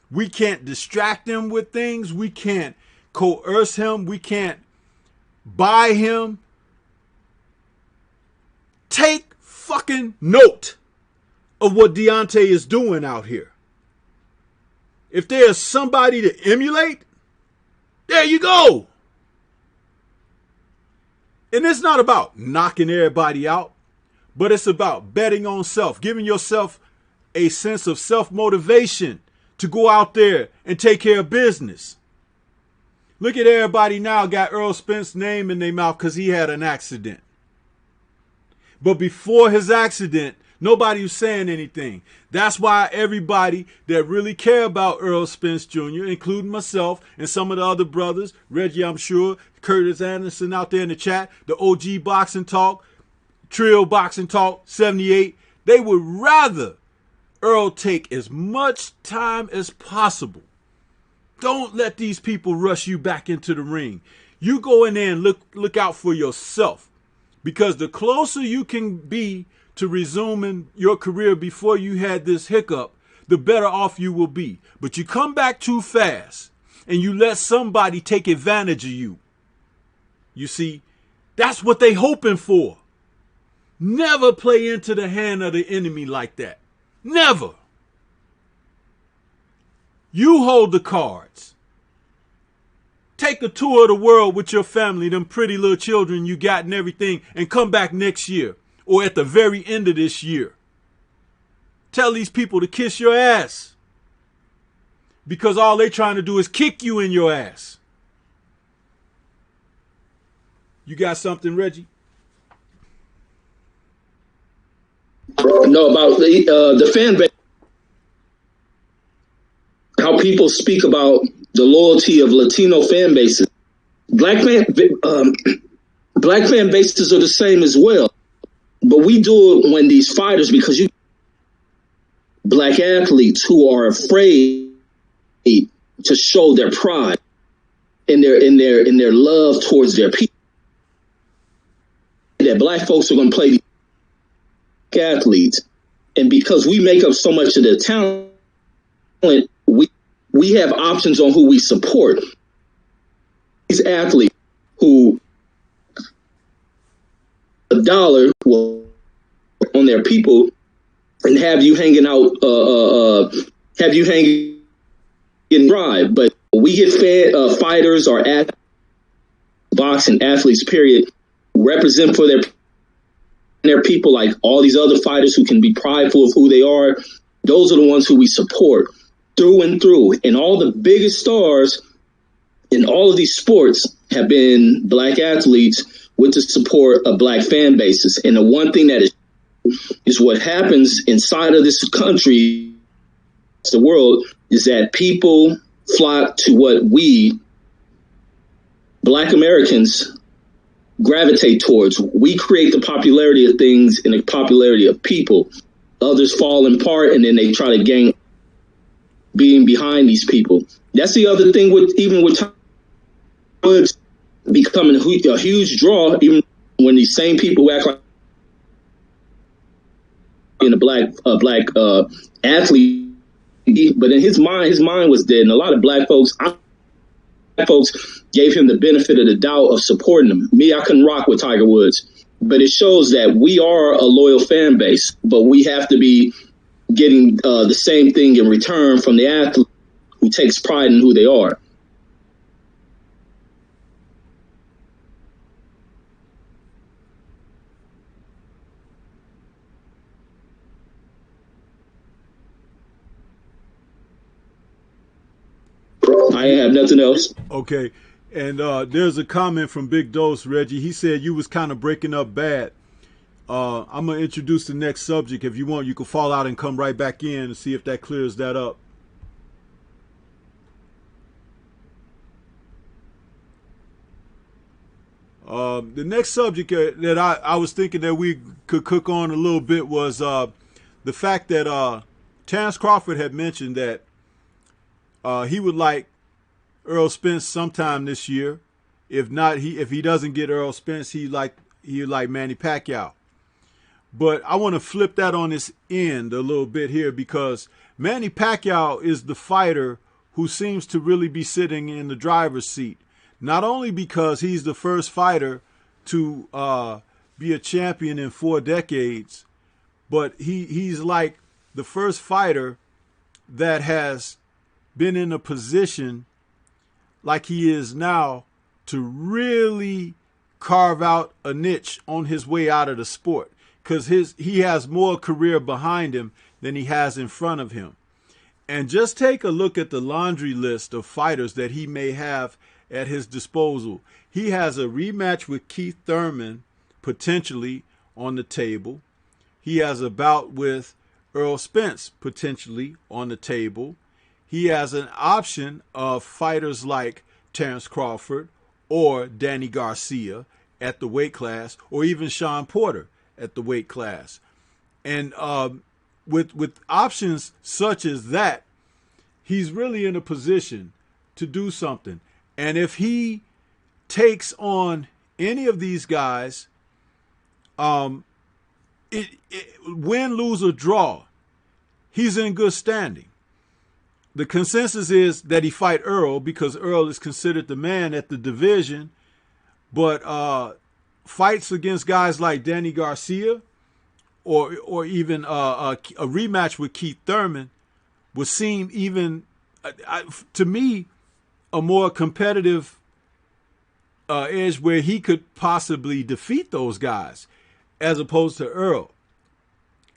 We can't distract him with things. We can't coerce him. We can't buy him. Take fucking note of what Deontay is doing out here. If there's somebody to emulate, there you go. And it's not about knocking everybody out, but it's about betting on self, giving yourself a sense of self-motivation to go out there and take care of business. Look at everybody now got Earl Spence's name in their mouth because he had an accident. But before his accident, nobody was saying anything. That's why everybody that really care about Earl Spence Jr., including myself and some of the other brothers, Reggie, I'm sure, Curtis Anderson out there in the chat, the OG Boxing Talk, Trio Boxing Talk, 78, they would rather Earl take as much time as possible. Don't let these people rush you back into the ring. You go in there and look out for yourself, because the closer you can be to resuming your career before you had this hiccup, the better off you will be. But you come back too fast and you let somebody take advantage of you. You see, that's what they hoping for. Never play into the hand of the enemy like that. Never. You hold the cards. Take a tour of the world with your family, them pretty little children you got and everything, and come back next year or at the very end of this year. Tell these people to kiss your ass, because all they trying to do is kick you in your ass. You got something, Reggie? No, about the fan base. How people speak about the loyalty of Latino fan bases. Black fan bases are the same as well. But we do it when these fighters, because you black athletes who are afraid to show their pride in their love towards their people. That black folks are going to play these athletes, and because we make up so much of the talent, we have options on who we support. These athletes who $1 will on their people and have you hanging out, have you hanging in drive. But we get fighters or boxing athletes, period, represent for their people, like all these other fighters who can be prideful of who they are. Those are the ones who we support through and through. And all the biggest stars in all of these sports have been black athletes with the support of black fan bases. And the one thing that is what happens inside of this country, the world, is that people flock to what we, black Americans, gravitate towards. We create the popularity of things and the popularity of people. Others fall in part, and then they try to gain being behind these people. That's the other thing with Tiger Woods becoming a huge draw, even when these same people who act like being a black athlete, but in his mind was dead. And a lot of black folks gave him the benefit of the doubt of supporting him. Me, I couldn't rock with Tiger Woods, but it shows that we are a loyal fan base, but we have to be getting the same thing in return from the athlete who takes pride in who they are. I have nothing else. Okay. And there's a comment from Big Dose, Reggie. He said you was kind of breaking up bad. I'm going to introduce the next subject. If you want, you can fall out and come right back in and see if that clears that up. The next subject that I was thinking that we could cook on a little bit was the fact that Terrence Crawford had mentioned that he would like Earl Spence sometime this year. If not, if he doesn't get Earl Spence, he'd like Manny Pacquiao. But I want to flip that on its end a little bit here, because Manny Pacquiao is the fighter who seems to really be sitting in the driver's seat. Not only because he's the first fighter to be a champion in 4 decades, but he's like the first fighter that has been in a position like he is now to really carve out a niche on his way out of the sport, because he has more career behind him than he has in front of him. And just take a look at the laundry list of fighters that he may have at his disposal. He has a rematch with Keith Thurman potentially on the table. He has a bout with Earl Spence potentially on the table. He has an option of fighters like Terrence Crawford or Danny Garcia at the weight class, or even Sean Porter at the weight class. And with options such as that, he's really in a position to do something. And if he takes on any of these guys, win, lose, or draw, he's in good standing. The consensus is that he fight Earl because Earl is considered the man at the division, but fights against guys like Danny Garcia or even a rematch with Keith Thurman would seem even, to me, a more competitive edge where he could possibly defeat those guys as opposed to Earl.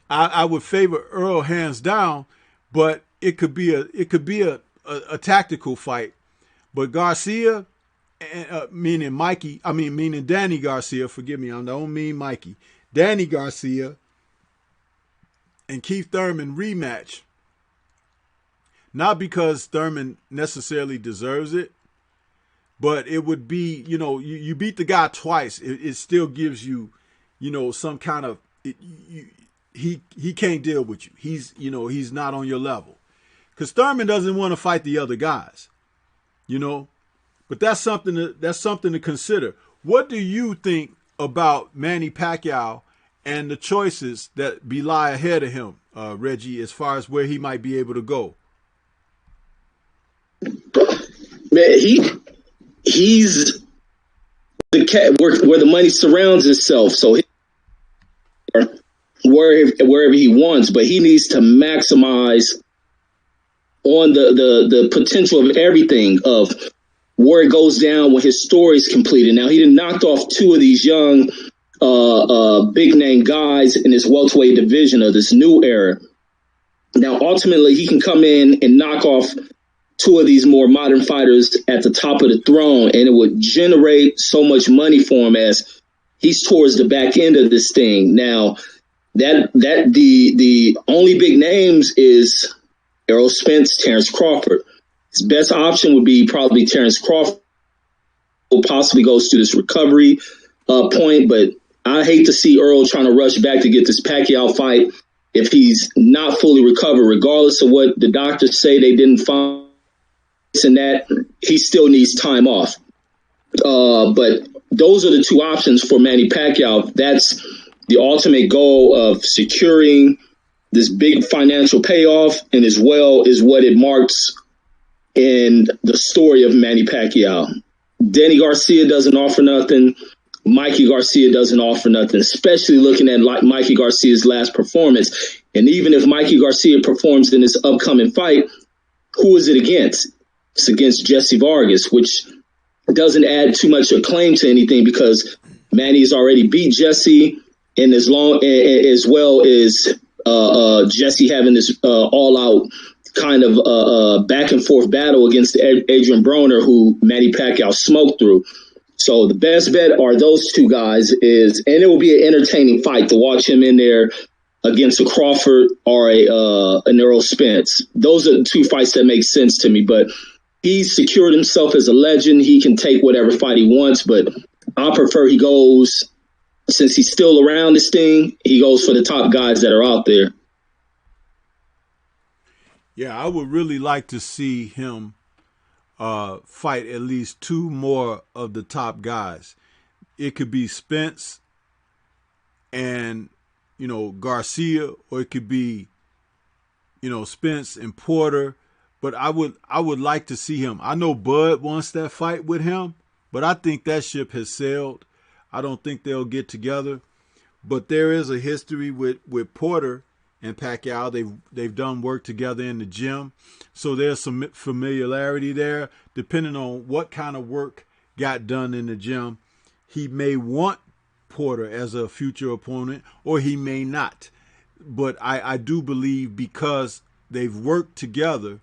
I would favor Earl hands down, but it could be a tactical fight. But Garcia, meaning Danny Garcia, forgive me, I don't mean Mikey. Danny Garcia and Keith Thurman rematch. Not because Thurman necessarily deserves it, but it would be, you beat the guy twice. It still gives you, some kind of, he can't deal with you. He's not on your level. Because Thurman doesn't want to fight the other guys, But that's something to consider. What do you think about Manny Pacquiao and the choices that lie ahead of him, Reggie, as far as where he might be able to go? Man, he's the cat where the money surrounds itself. So wherever he wants, but he needs to maximize on the potential of everything, of where it goes down when his story is completed. Now, he done knocked off two of these young big name guys in this welterweight division of this new era. Now, ultimately, he can come in and knock off two of these more modern fighters at the top of the throne, and it would generate so much money for him as he's towards the back end of this thing. Now, that the only big names is Errol Spence, Terrence Crawford. His best option would be probably Terrence Crawford, who possibly goes through this recovery point, but I hate to see Earl trying to rush back to get this Pacquiao fight if he's not fully recovered, regardless of what the doctors say they didn't find in that. He still needs time off. But those are the two options for Manny Pacquiao. That's the ultimate goal of securing this big financial payoff, and as well is what it marks in the story of Manny Pacquiao. Danny Garcia doesn't offer nothing. Mikey Garcia doesn't offer nothing, especially looking at Mikey Garcia's last performance. And even if Mikey Garcia performs in this upcoming fight, who is it against? It's against Jesse Vargas, which doesn't add too much acclaim to anything because Manny's already beat Jesse, and as well as Jesse having this all-out kind of back and forth battle against Adrian Broner, who Manny Pacquiao smoked through. So the best bet are those two guys, and it will be an entertaining fight to watch him in there against a Crawford or an Errol Spence. Those are the two fights that make sense to me, but he's secured himself as a legend. He can take whatever fight he wants, but I prefer he goes, since he's still around this thing, he goes for the top guys that are out there. Yeah, I would really like to see him fight at least two more of the top guys. It could be Spence and, Garcia, or it could be, Spence and Porter. But I would like to see him. I know Bud wants that fight with him, but I think that ship has sailed. I don't think they'll get together. But there is a history with Porter and Pacquiao. They've done work together in the gym. So there's some familiarity there. Depending on what kind of work got done in the gym, he may want Porter as a future opponent, or he may not. But I do believe because they've worked together,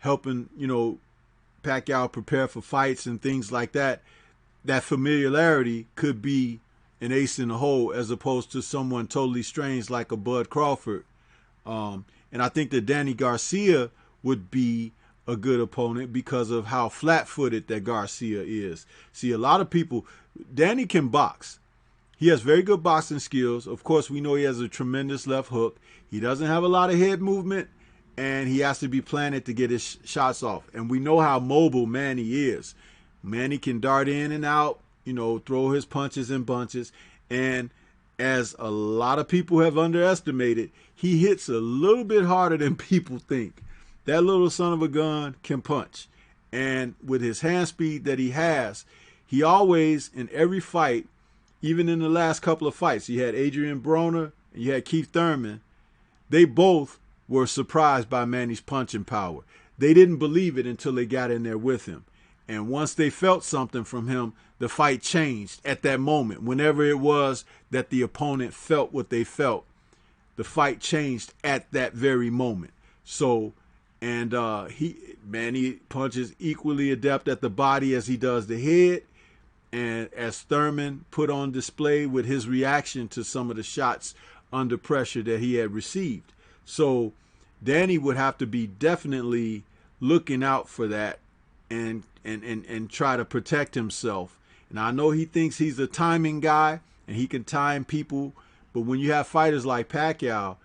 helping, Pacquiao prepare for fights and things like that, that familiarity could be an ace in the hole as opposed to someone totally strange like a Bud Crawford. And I think that Danny Garcia would be a good opponent because of how flat-footed that Garcia is. See, a lot of people, Danny can box. He has very good boxing skills. Of course, we know he has a tremendous left hook. He doesn't have a lot of head movement, and he has to be planted to get his shots off. And we know how mobile Manny is. Manny can dart in and out, throw his punches and bunches. And as a lot of people have underestimated, he hits a little bit harder than people think. That little son of a gun can punch. And with his hand speed that he has, he always, in every fight, even in the last couple of fights, you had Adrian Broner and you had Keith Thurman, they both were surprised by Manny's punching power. They didn't believe it until they got in there with him. And once they felt something from him, the fight changed at that moment. Whenever it was that the opponent felt what they felt, the fight changed at that very moment. So, and Manny punches equally adept at the body as he does the head. And as Thurman put on display with his reaction to some of the shots under pressure that he had received. So Danny would have to be definitely looking out for that and try to protect himself. And I know he thinks he's a timing guy and he can time people, but when you have fighters like Pacquiao,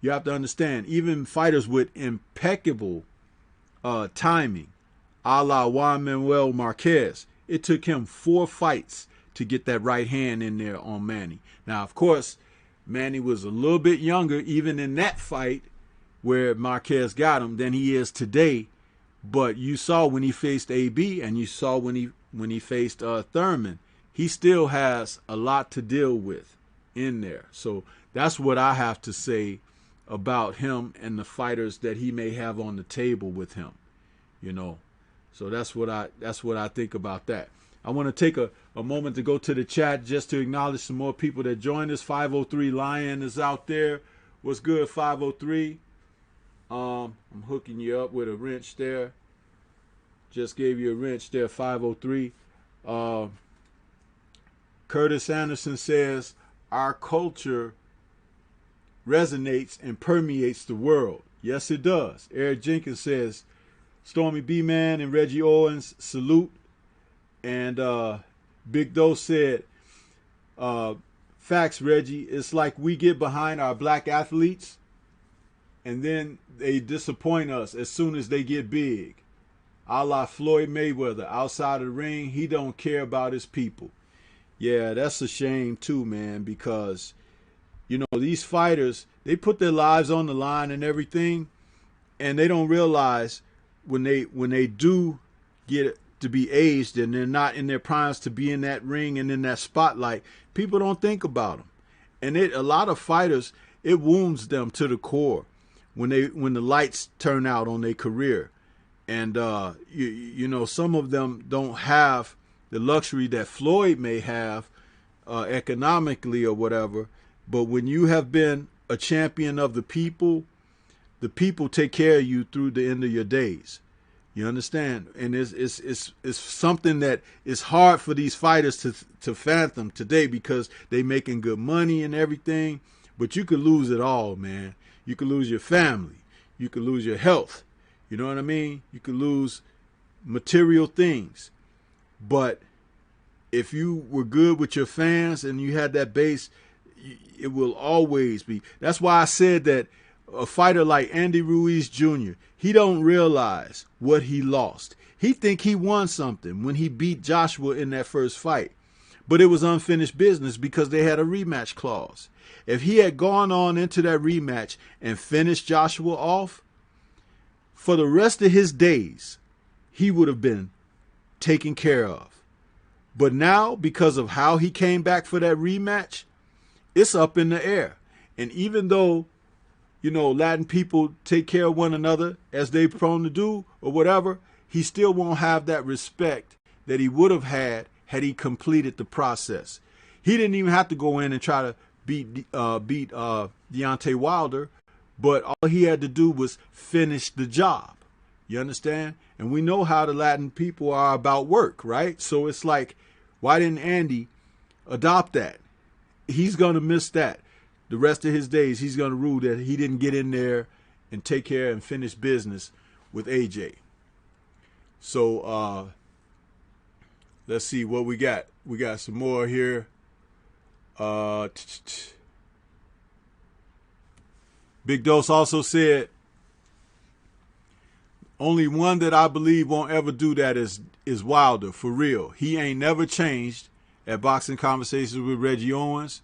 you have to understand, even fighters with impeccable timing, a la Juan Manuel Marquez, it took him 4 fights to get that right hand in there on Manny. Now, of course, Manny was a little bit younger, even in that fight where Marquez got him, than he is today. But you saw when he faced AB, and you saw when he faced Thurman, he still has a lot to deal with in there. So that's what I have to say about him and the fighters that he may have on the table with him. You know, so that's what I think about that. I want to take a moment to go to the chat just to acknowledge some more people that joined us. 503 Lion is out there. What's good, 503? I'm hooking you up with a wrench there. Just gave you a wrench there, 503. Curtis Anderson says, our culture resonates and permeates the world. Yes, it does. Eric Jenkins says, Stormybman and Reggie Owens, salute. And Big Dose said, facts, Reggie. It's like we get behind our black athletes and then they disappoint us as soon as they get big. A la Floyd Mayweather, outside of the ring, he don't care about his people. Yeah, that's a shame too, man, because, you know, these fighters, they put their lives on the line and everything, and they don't realize when they do get to be aged and they're not in their primes to be in that ring and in that spotlight, people don't think about them. And a lot of fighters, it wounds them to the core when the lights turn out on their career. And you know, some of them don't have the luxury that Floyd may have economically or whatever. But when you have been a champion of the people take care of you through the end of your days. You understand? And it's something that is hard for these fighters to fathom today because they making good money and everything. But you could lose it all, man. You could lose your family. You could lose your health. You know what I mean? You could lose material things. But if you were good with your fans and you had that base, it will always be. That's why I said that a fighter like Andy Ruiz Jr., he don't realize what he lost. He think he won something when he beat Joshua in that first fight. But it was unfinished business because they had a rematch clause. If he had gone on into that rematch and finished Joshua off, for the rest of his days, he would have been taken care of. But now, because of how he came back for that rematch, it's up in the air. And even though, you know, Latin people take care of one another as they prone to do or whatever, he still won't have that respect that he would have had he completed the process. He didn't even have to go in and try to beat Deontay Wilder, but all he had to do was finish the job. You understand? And we know how the Latin people are about work, right? So it's like, why didn't Andy adopt that? He's going to miss that. The rest of his days, he's going to rue that he didn't get in there and take care and finish business with AJ. So let's see what we got. We got some more here. Big Dose also said, only one that I believe won't ever do that is Wilder, for real. He ain't never changed at Boxing Conversations with Reggie Owens.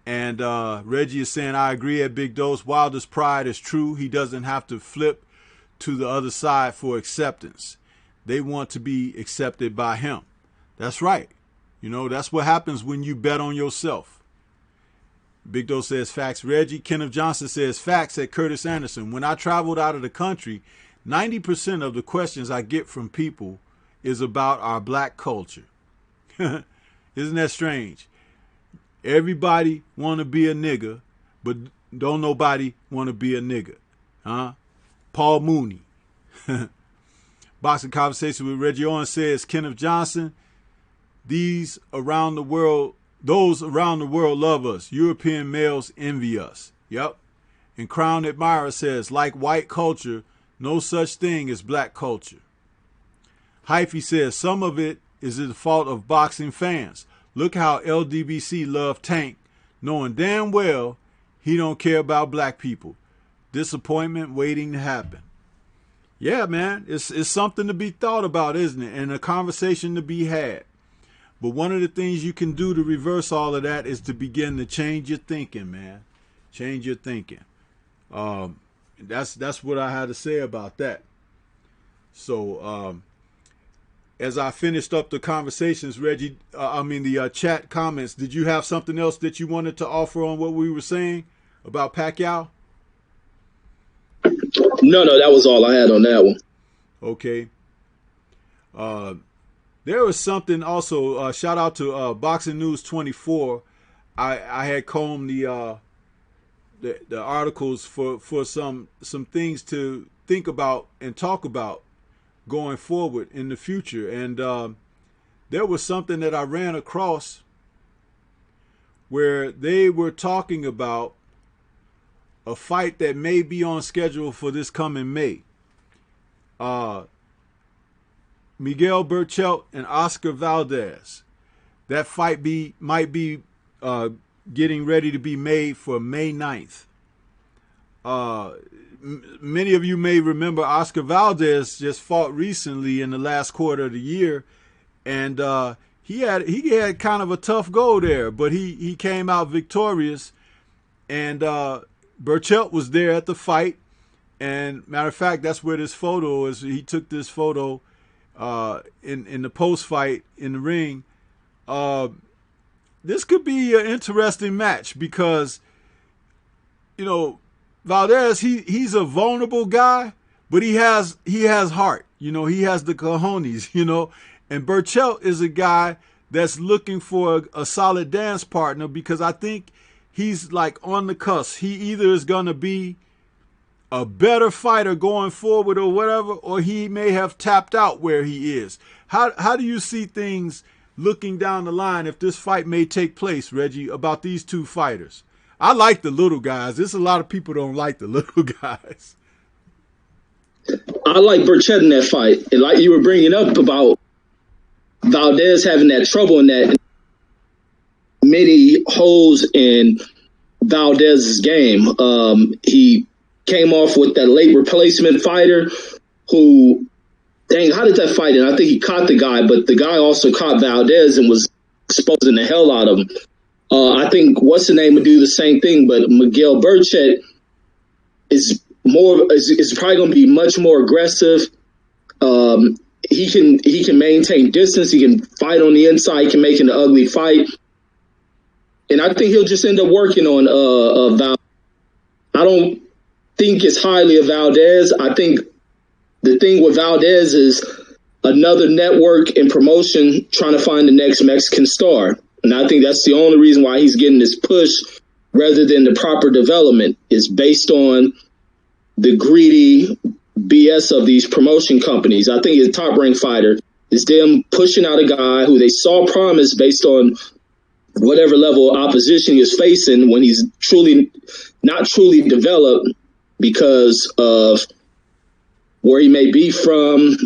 And Reggie is saying, I agree at Big Dose. Wilder's pride is true. He doesn't have to flip to the other side for acceptance. They want to be accepted by him. That's right. You know, that's what happens when you bet on yourself. Big Dose says, facts, Reggie. Kenneth Johnson says, facts at Curtis Anderson. When I traveled out of the country, 90% of the questions I get from people is about our black culture. Isn't that strange? Everybody want to be a nigga, but don't nobody want to be a nigga. Huh? Paul Mooney. Boxing Conversation with Reggie Owens says, Kenneth Johnson, those around the world love us. European males envy us. Yep. And Crown Admirer says, like white culture, no such thing as black culture. Hyphy says, some of it is the fault of boxing fans. Look how LDBC loved Tank, knowing damn well he don't care about black people. Disappointment waiting to happen. Yeah, man, it's something to be thought about, isn't it? And a conversation to be had. But one of the things you can do to reverse all of that is to begin to change your thinking, man. Change your thinking. That's what I had to say about that. So as I finished up the conversations, Reggie, the chat comments, did you have something else that you wanted to offer on what we were saying about Pacquiao? No, that was all I had on that one. Okay. There was something also. Shout out to Boxing News 24. I had combed the articles for some things to think about and talk about going forward in the future. And there was something that I ran across where they were talking about a fight that may be on schedule for this coming May. Miguel Berchelt and Oscar Valdez. That fight might be getting ready to be made for May 9th. Many of you may remember Oscar Valdez just fought recently in the last quarter of the year, and he had kind of a tough go there, but he came out victorious. And Berchelt was there at the fight, and matter of fact, that's where this photo is. He took this photo in the post fight in the ring. This could be an interesting match because, you know, Valdez, he's a vulnerable guy, but he has heart. You know, he has the cojones, you know. And Berchelt is a guy that's looking for a solid dance partner because I think he's like on the cusp. He either is going to be a better fighter going forward or whatever, or he may have tapped out where he is. How do you see things looking down the line if this fight may take place, Reggie, about these two fighters? I like the little guys. There's a lot of people don't like the little guys. I like Berchelt in that fight. And like you were bringing up about Valdez having that trouble in that many holes in Valdez's game. He came off with that late replacement fighter who, dang, how did that fight end? I think he caught the guy, but the guy also caught Valdez and was exposing the hell out of him. I think what's the name would do the same thing, but Miguel Berchelt is probably going to be much more aggressive. He can maintain distance. He can fight on the inside. He can make an ugly fight, and I think he'll just end up working on Valdez. I don't think it's highly of Valdez. I think the thing with Valdez is another network and promotion trying to find the next Mexican star. And I think that's the only reason why he's getting this push rather than the proper development is based on the greedy BS of these promotion companies. I think his top-ranked fighter is them pushing out a guy who they saw promise based on whatever level of opposition he was facing when he's not truly developed because of where he may be from,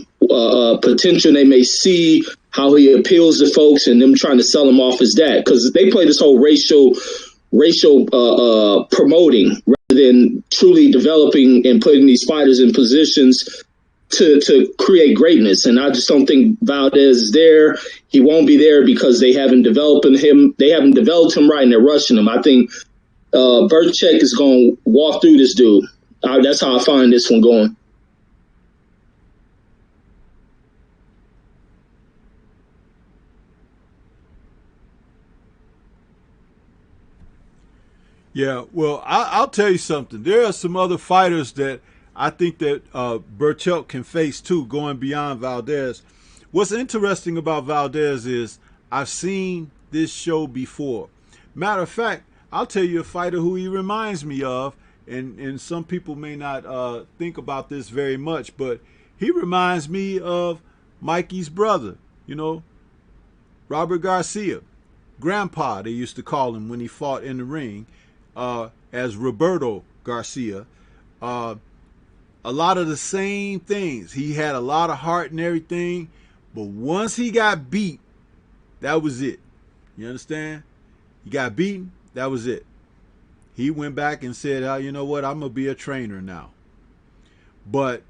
potential they may see, how he appeals to folks, and them trying to sell him off as that. Because they play this whole racial promoting rather than truly developing and putting these fighters in positions to create greatness. And I just don't think Valdez is there. He won't be there because they haven't developed him. They haven't developed him right, and they're rushing him. I think Berchelt is going to walk through this dude. That's how I find this one going. Yeah, well, I'll tell you something. There are some other fighters that I think that Berchelt can face too, going beyond Valdez. What's interesting about Valdez is I've seen this show before. Matter of fact, I'll tell you a fighter who he reminds me of, and some people may not think about this very much, but he reminds me of Mikey's brother, you know, Robert Garcia. Grandpa, they used to call him when he fought in the ring. As Roberto Garcia, a lot of the same things. He had a lot of heart and everything, but once he got beat, that was it. You understand? He got beaten, that was it. He went back and said, you know what, I'm going to be a trainer now. But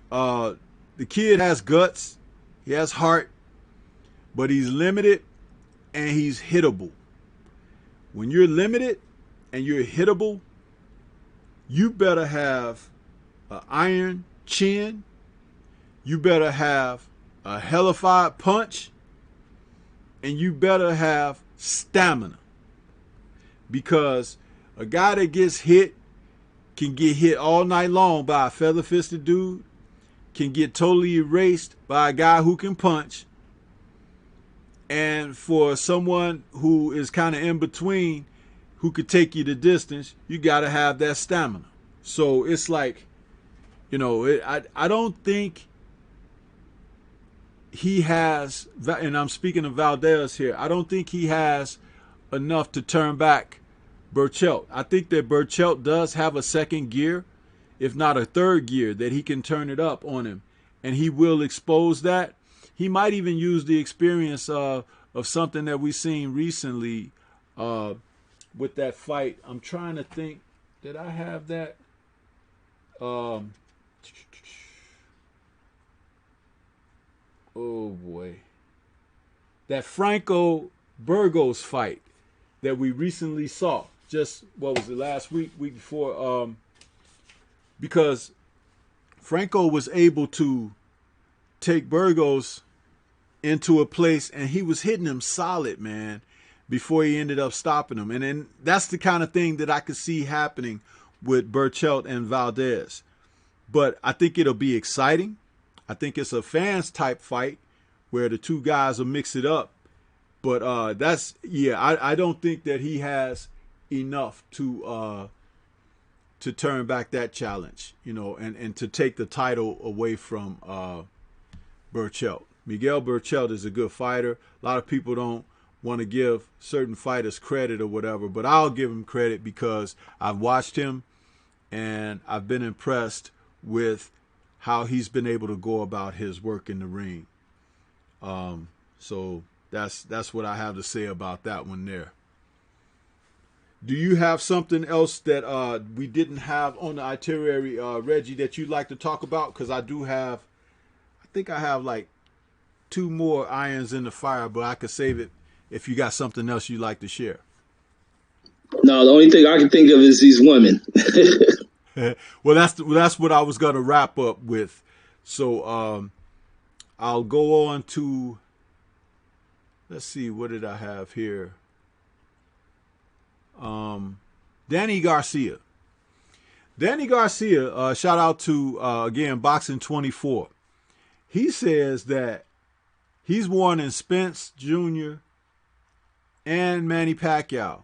the kid has guts, he has heart, but he's limited and he's hittable. When you're limited and you're hittable, you better have an iron chin. You better have a hellified punch, and you better have stamina. Because a guy that gets hit can get hit all night long by a feather-fisted dude, can get totally erased by a guy who can punch. And for someone who is kind of in between, who could take you the distance, you got to have that stamina. So it's like, you know, I don't think he has, and I'm speaking of Valdez here, I don't think he has enough to turn back Burchelt. I think that Burchelt does have a second gear, if not a third gear, that he can turn it up on him, and he will expose that. He might even use the experience of something that we've seen recently with that fight. I'm trying to think, did I have that? Oh boy. That Franco Burgos fight that we recently saw. Just, what was it, last week before? Because Franco was able to take Burgos into a place, and he was hitting him solid, man, before he ended up stopping him. And then that's the kind of thing that I could see happening with Burchelt and Valdez. But I think it'll be exciting. I think it's a fans type fight where the two guys will mix it up. But I don't think that he has enough to turn back that challenge, you know, and to take the title away from Burchelt. Miguel Burchelt is a good fighter. A lot of people don't want to give certain fighters credit or whatever, but I'll give him credit because I've watched him and I've been impressed with how he's been able to go about his work in the ring. So that's what I have to say about that one there. Do you have something else that we didn't have on the itinerary, Reggie, that you'd like to talk about? Because I think I have like 2 more irons in the fire, but I could save it if you got something else you'd like to share. No, the only thing I can think of is these women. Well, that's what I was going to wrap up with. So I'll go on to, let's see, what did I have here? Danny Garcia. Danny Garcia, shout out to, again, Boxing 24. He says that he's warning Spence Jr. and Manny Pacquiao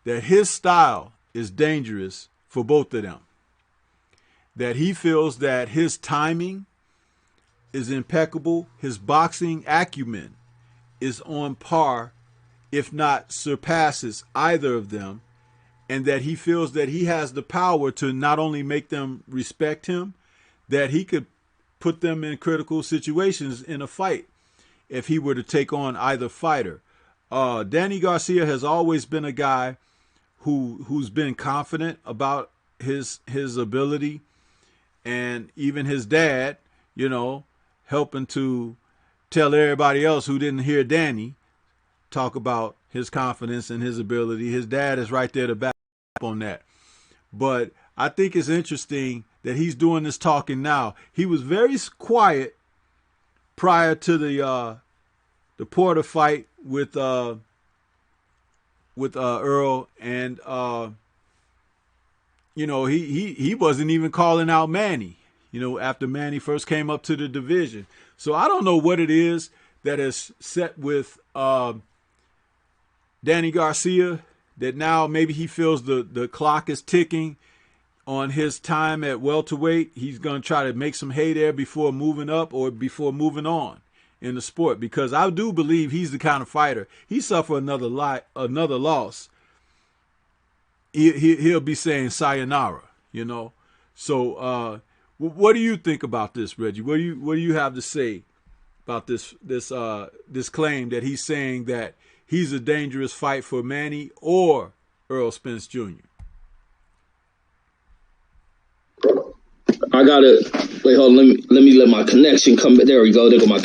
that his style is dangerous for both of them. That he feels that his timing is impeccable, his boxing acumen is on par, if not surpasses either of them, and that he feels that he has the power to not only make them respect him, that he could put them in critical situations in a fight if he were to take on either fighter. Danny Garcia has always been a guy who's been confident about his ability, and even his dad, you know, helping to tell everybody else who didn't hear Danny talk about his confidence and his ability. His dad is right there to back up on that. But I think it's interesting that he's doing this talking now. He was very quiet prior to the Porter fight with Earl, and you know, he wasn't even calling out Manny, you know, after Manny first came up to the division. So I don't know what it is that is set with Danny Garcia, that now maybe he feels the clock is ticking on his time at welterweight. He's going to try to make some hay there before moving up or before moving on in the sport, because I do believe he's the kind of fighter, he suffer another loss, he'll be saying sayonara, you know. So what do you think about this, Reggie? What do you have to say about this claim that he's saying that he's a dangerous fight for Manny or Earl Spence Jr.? I gotta wait. Hold on. Let me let my connection come. There we go. There go my.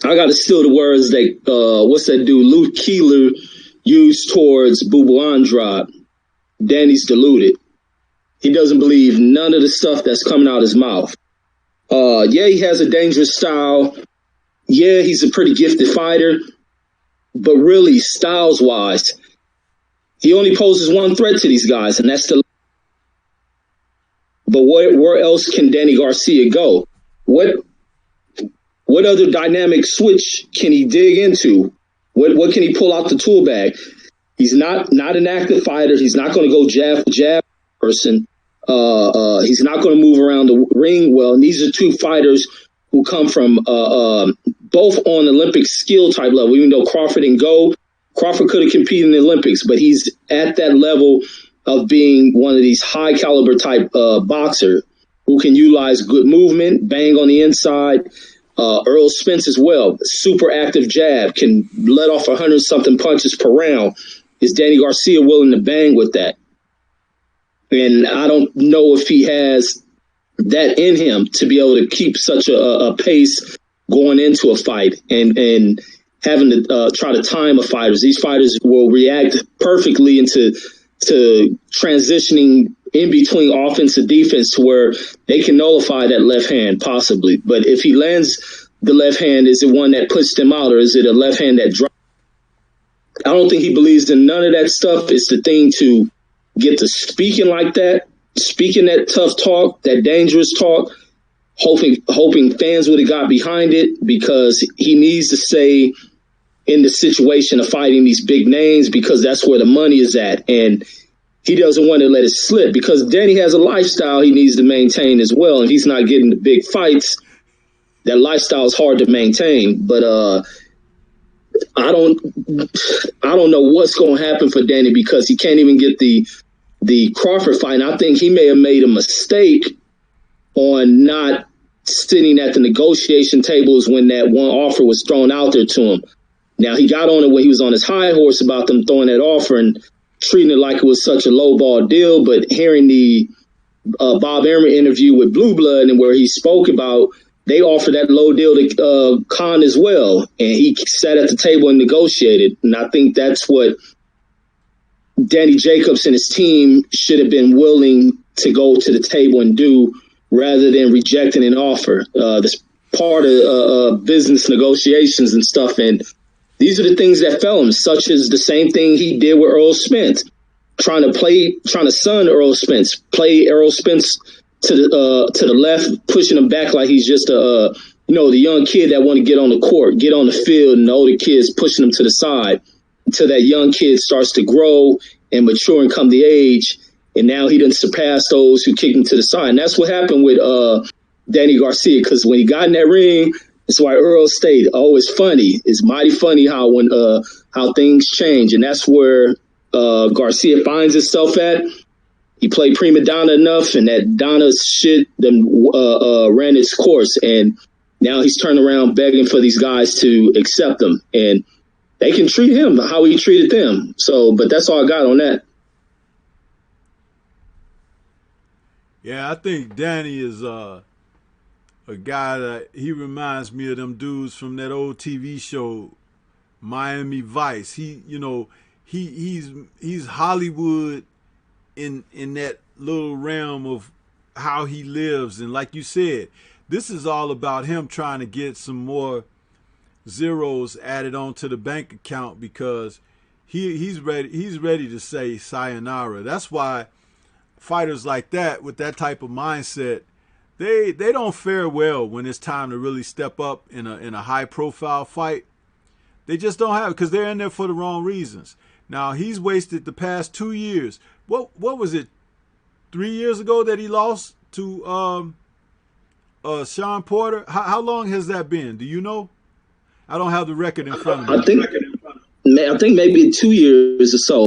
I gotta steal the words that what's that dude Luke Keeler used towards Bubu Andrade. Danny's deluded. He doesn't believe none of the stuff that's coming out his mouth. Yeah, he has a dangerous style. Yeah, he's a pretty gifted fighter. But really, styles-wise, he only poses one threat to these guys, and that's the. But where else can Danny Garcia go? What other dynamic switch can he dig into? What can he pull out the tool bag? He's not an active fighter. He's not going to go jab person. He's not going to move around the ring well. And these are two fighters who come from both on Olympic skill type level. Even though Crawford could have competed in the Olympics, but he's at that level of being one of these high caliber type boxer who can utilize good movement, bang on the inside. Earl Spence as well, super active jab, can let off 100-something punches per round. Is Danny Garcia willing to bang with that? And I don't know if he has that in him to be able to keep such a pace going into a fight and having to try to time a fighter. These fighters will react perfectly into transitioning in between offense and defense to where they can nullify that left hand possibly. But if he lands the left hand, is it one that puts them out, or is it a left hand that drops? I don't think he believes in none of that stuff. It's the thing to get to speaking like that, speaking that tough talk, that dangerous talk, hoping fans would have got behind it, because he needs to stay in the situation of fighting these big names because that's where the money is at. And he doesn't want to let it slip because Danny has a lifestyle he needs to maintain as well. And he's not getting the big fights. That lifestyle is hard to maintain. But I don't know what's going to happen for Danny because he can't even get the Crawford fight. And I think he may have made a mistake on not sitting at the negotiation tables when that one offer was thrown out there to him. Now, he got on it when he was on his high horse about them throwing that offer and treating it like it was such a lowball deal. But hearing the Bob Arum interview with Blue Blood and where he spoke about they offered that low deal to Khan as well. And he sat at the table and negotiated. And I think that's what Danny Jacobs and his team should have been willing to go to the table and do rather than rejecting an offer. This part of business negotiations and stuff. And these are the things that fell him, such as the same thing he did with Earl Spence, trying to sun Earl Spence, play Earl Spence to the left, pushing him back like he's just the young kid that want to get on the court, get on the field, and the older kids pushing him to the side until that young kid starts to grow and mature and come to age. And now he done surpassed those who kicked him to the side. And that's what happened with Danny Garcia, because when he got in that ring, that's why Earl stayed. Oh, it's funny. It's mighty funny how things change. And that's where Garcia finds himself at. He played prima donna enough, and that Donna shit then ran its course. And now he's turned around begging for these guys to accept him. And they can treat him how he treated them. So, but that's all I got on that. Yeah, I think Danny is a guy that he reminds me of them dudes from that old TV show, Miami Vice. He's Hollywood in that little realm of how he lives. And like you said, this is all about him trying to get some more zeros added onto the bank account because he's ready to say sayonara. That's why fighters like that with that type of mindset, they don't fare well when it's time to really step up in a high profile fight. They just don't have it because they're in there for the wrong reasons. Now he's wasted the past 2 years. What was it? 3 years ago that he lost to Sean Porter. How long has that been? Do you know? I don't have the record in front of me. I think maybe 2 years or so.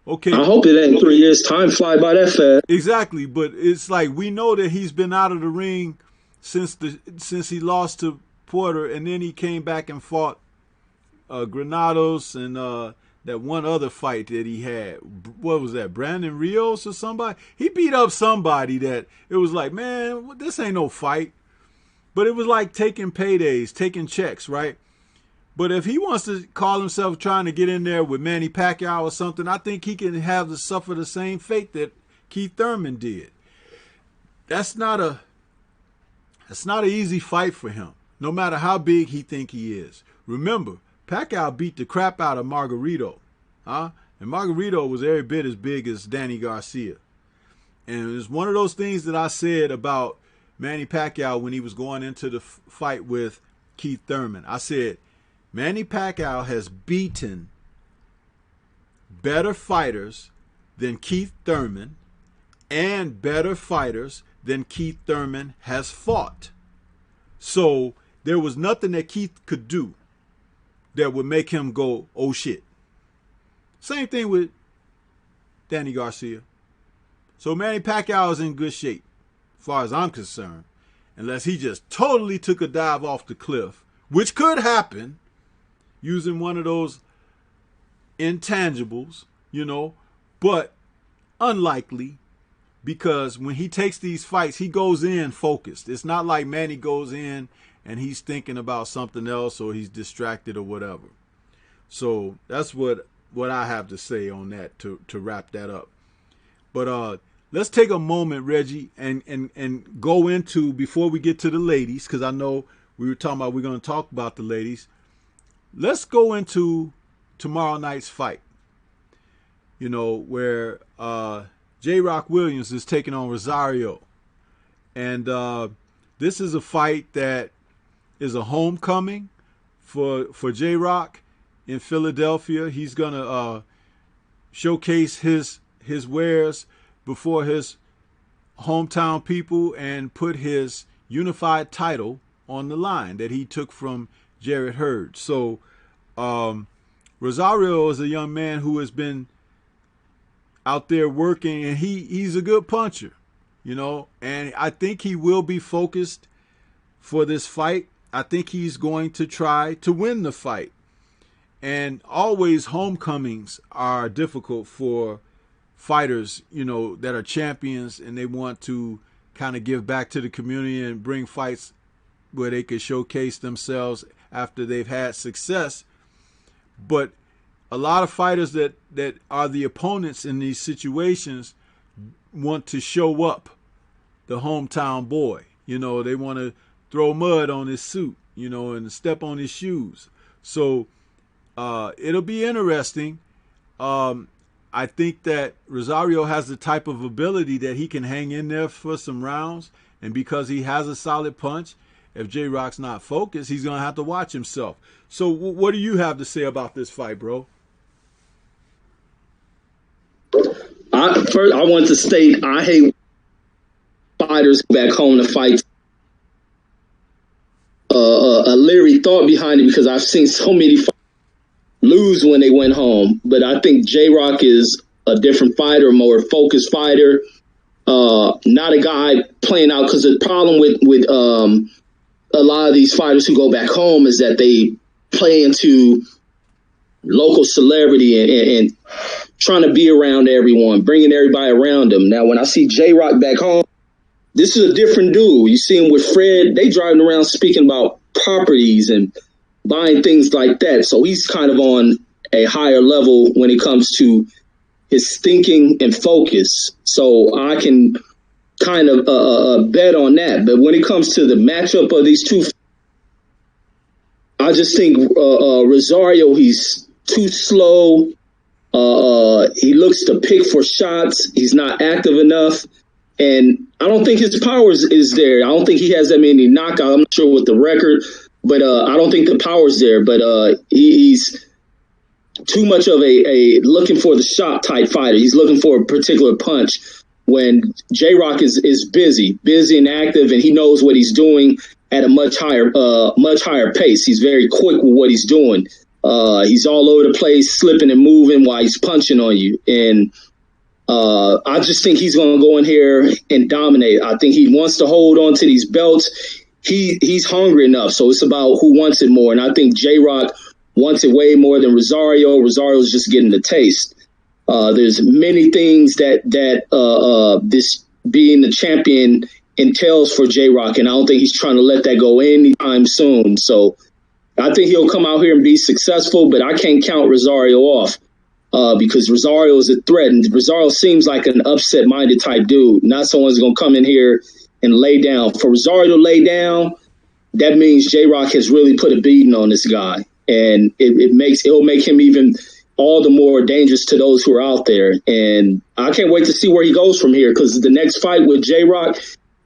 Okay. I hope it ain't 3 years. Time fly by that fast. Exactly, but it's like we know that he's been out of the ring since he lost to Porter, and then he came back and fought Granados and that one other fight that he had. What was that? Brandon Rios or somebody? He beat up somebody that it was like, man, this ain't no fight. But it was like taking paydays, taking checks, right? But if he wants to call himself trying to get in there with Manny Pacquiao or something, I think he can have to suffer the same fate that Keith Thurman did. That's not a It's not an easy fight for him, no matter how big he think he is. Remember, Pacquiao beat the crap out of Margarito, huh? And Margarito was every bit as big as Danny Garcia. And it's one of those things that I said about Manny Pacquiao when he was going into the fight with Keith Thurman. I said, Manny Pacquiao has beaten better fighters than Keith Thurman and better fighters than Keith Thurman has fought. So there was nothing that Keith could do that would make him go, oh shit. Same thing with Danny Garcia. So Manny Pacquiao is in good shape, as far as I'm concerned, unless he just totally took a dive off the cliff, which could happen using one of those intangibles, you know, but unlikely, because when he takes these fights, he goes in focused. It's not like Manny goes in and he's thinking about something else or he's distracted or whatever. So that's what I have to say on that to wrap that up. But let's take a moment, Reggie, and go into, before we get to the ladies, because I know we were talking about we're going to talk about the ladies. Let's go into tomorrow night's fight, you know, where J. Rock Williams is taking on Rosario. And this is a fight that is a homecoming for J. Rock in Philadelphia. He's going to showcase his wares before his hometown people and put his unified title on the line that he took from Jarrett Hurd. So Rosario is a young man who has been out there working, and he's a good puncher, you know, and I think he will be focused for this fight. I think he's going to try to win the fight. And always homecomings are difficult for fighters, you know, that are champions and they want to kind of give back to the community and bring fights where they could showcase themselves after they've had success. But a lot of fighters that are the opponents in these situations want to show up the hometown boy. You know, they want to throw mud on his suit, you know, and step on his shoes. So it'll be interesting. I think that Rosario has the type of ability that he can hang in there for some rounds. And because he has a solid punch, if J-Rock's not focused, he's going to have to watch himself. So what do you have to say about this fight, bro? First, I want to state I hate fighters back home to fight. A leery thought behind it because I've seen so many fighters lose when they went home. But I think J-Rock is a different fighter, a more focused fighter. Not a guy playing out, because the problem with a lot of these fighters who go back home is that they play into local celebrity and trying to be around everyone, bringing everybody around them. Now, when I see J-Rock back home, this is a different dude. You see him with Fred, they driving around speaking about properties and buying things like that. So he's kind of on a higher level when it comes to his thinking and focus. So I can kind of bet on that. But when it comes to the matchup of these two, I just think Rosario, he's too slow. He looks to pick for shots. He's not active enough. And I don't think his power is there. I don't think he has that many knockouts. I'm not sure what the record, but I don't think the power's there. But he's too much of a looking for the shot type fighter. He's looking for a particular punch when J-Rock is busy and active, and he knows what he's doing at a much higher pace. He's very quick with what he's doing. He's all over the place, slipping and moving while he's punching on you. And I just think he's going to go in here and dominate. I think he wants to hold on to these belts. He's hungry enough, so it's about who wants it more. And I think J-Rock wants it way more than Rosario. Rosario's just getting the taste. There's many things that this being the champion entails for J-Rock, and I don't think he's trying to let that go anytime soon. So I think he'll come out here and be successful, but I can't count Rosario off because Rosario is a threat, and Rosario seems like an upset-minded type dude, not someone who's going to come in here and lay down. For Rosario to lay down, that means J-Rock has really put a beating on this guy. And it'll make him even all the more dangerous to those who are out there. And I can't wait to see where he goes from here, because the next fight with J-Rock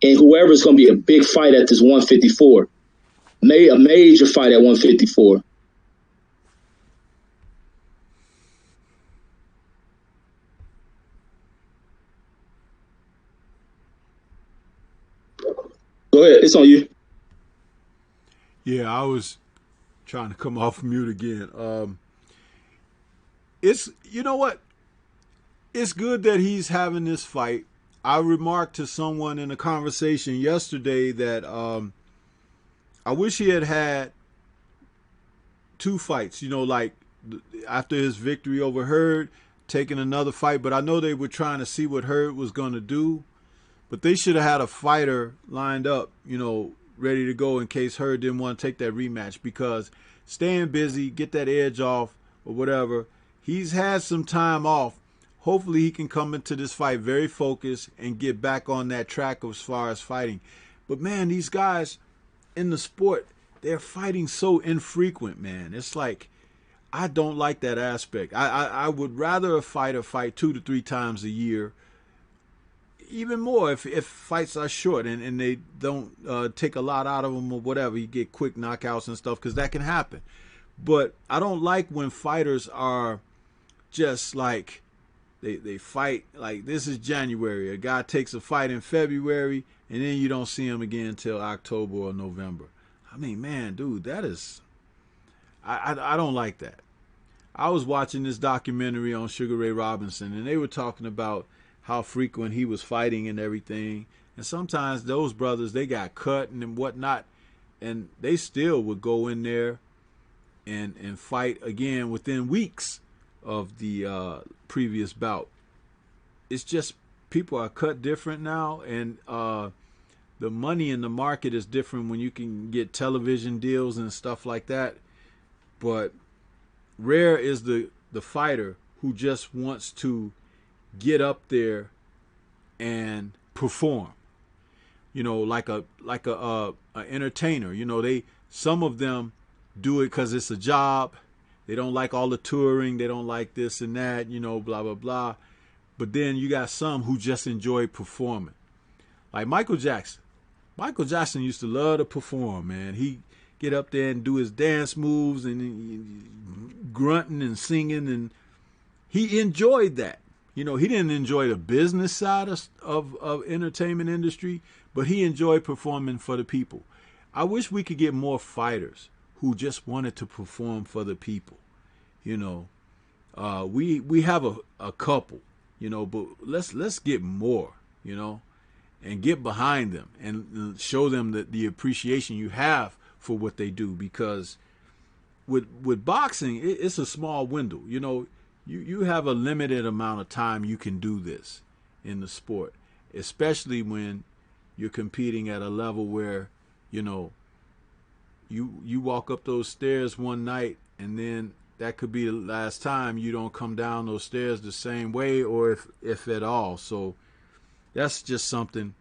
and whoever is going to be a big fight at this 154. A major fight at 154. Go ahead. It's on you. Yeah, I was trying to come off mute again. It's, you know what? It's good that he's having this fight. I remarked to someone in a conversation yesterday that I wish he had 2 fights, you know, like after his victory over Hurd, taking another fight. But I know they were trying to see what Hurd was going to do. But they should have had a fighter lined up, you know, ready to go in case Hurd didn't want to take that rematch, because staying busy, get that edge off or whatever. He's had some time off. Hopefully he can come into this fight very focused and get back on that track as far as fighting. But, man, these guys in the sport, they're fighting so infrequent, man. It's like, I don't like that aspect. I would rather a fighter fight 2 to 3 times a year, even more if fights are short and they don't take a lot out of them or whatever. You get quick knockouts and stuff, because that can happen. But I don't like when fighters are just like, they fight like this is January. A guy takes a fight in February and then you don't see him again until October or November. I mean, man, dude, that is, I don't like that. I was watching this documentary on Sugar Ray Robinson, and they were talking about how frequent he was fighting and everything. And sometimes those brothers, they got cut and whatnot, and they still would go in there and fight again within weeks of the previous bout. It's just people are cut different now, and the money in the market is different when you can get television deals and stuff like that. But rare is the fighter who just wants to get up there and perform. You know, like a entertainer. You know, some of them do it because it's a job. They don't like all the touring. They don't like this and that, you know, blah, blah, blah. But then you got some who just enjoy performing. Like Michael Jackson. Michael Jackson used to love to perform, man. He get up there and do his dance moves and grunting and singing, and he enjoyed that. You know, he didn't enjoy the business side of entertainment industry, but he enjoyed performing for the people. I wish we could get more fighters who just wanted to perform for the people. You know, we have a couple, you know, but let's get more, you know, and get behind them and show them the appreciation you have for what they do. Because with boxing, it's a small window. You know, you have a limited amount of time you can do this in the sport, especially when you're competing at a level where, you know, you walk up those stairs one night and then that could be the last time you don't come down those stairs the same way, or if at all. So that's just something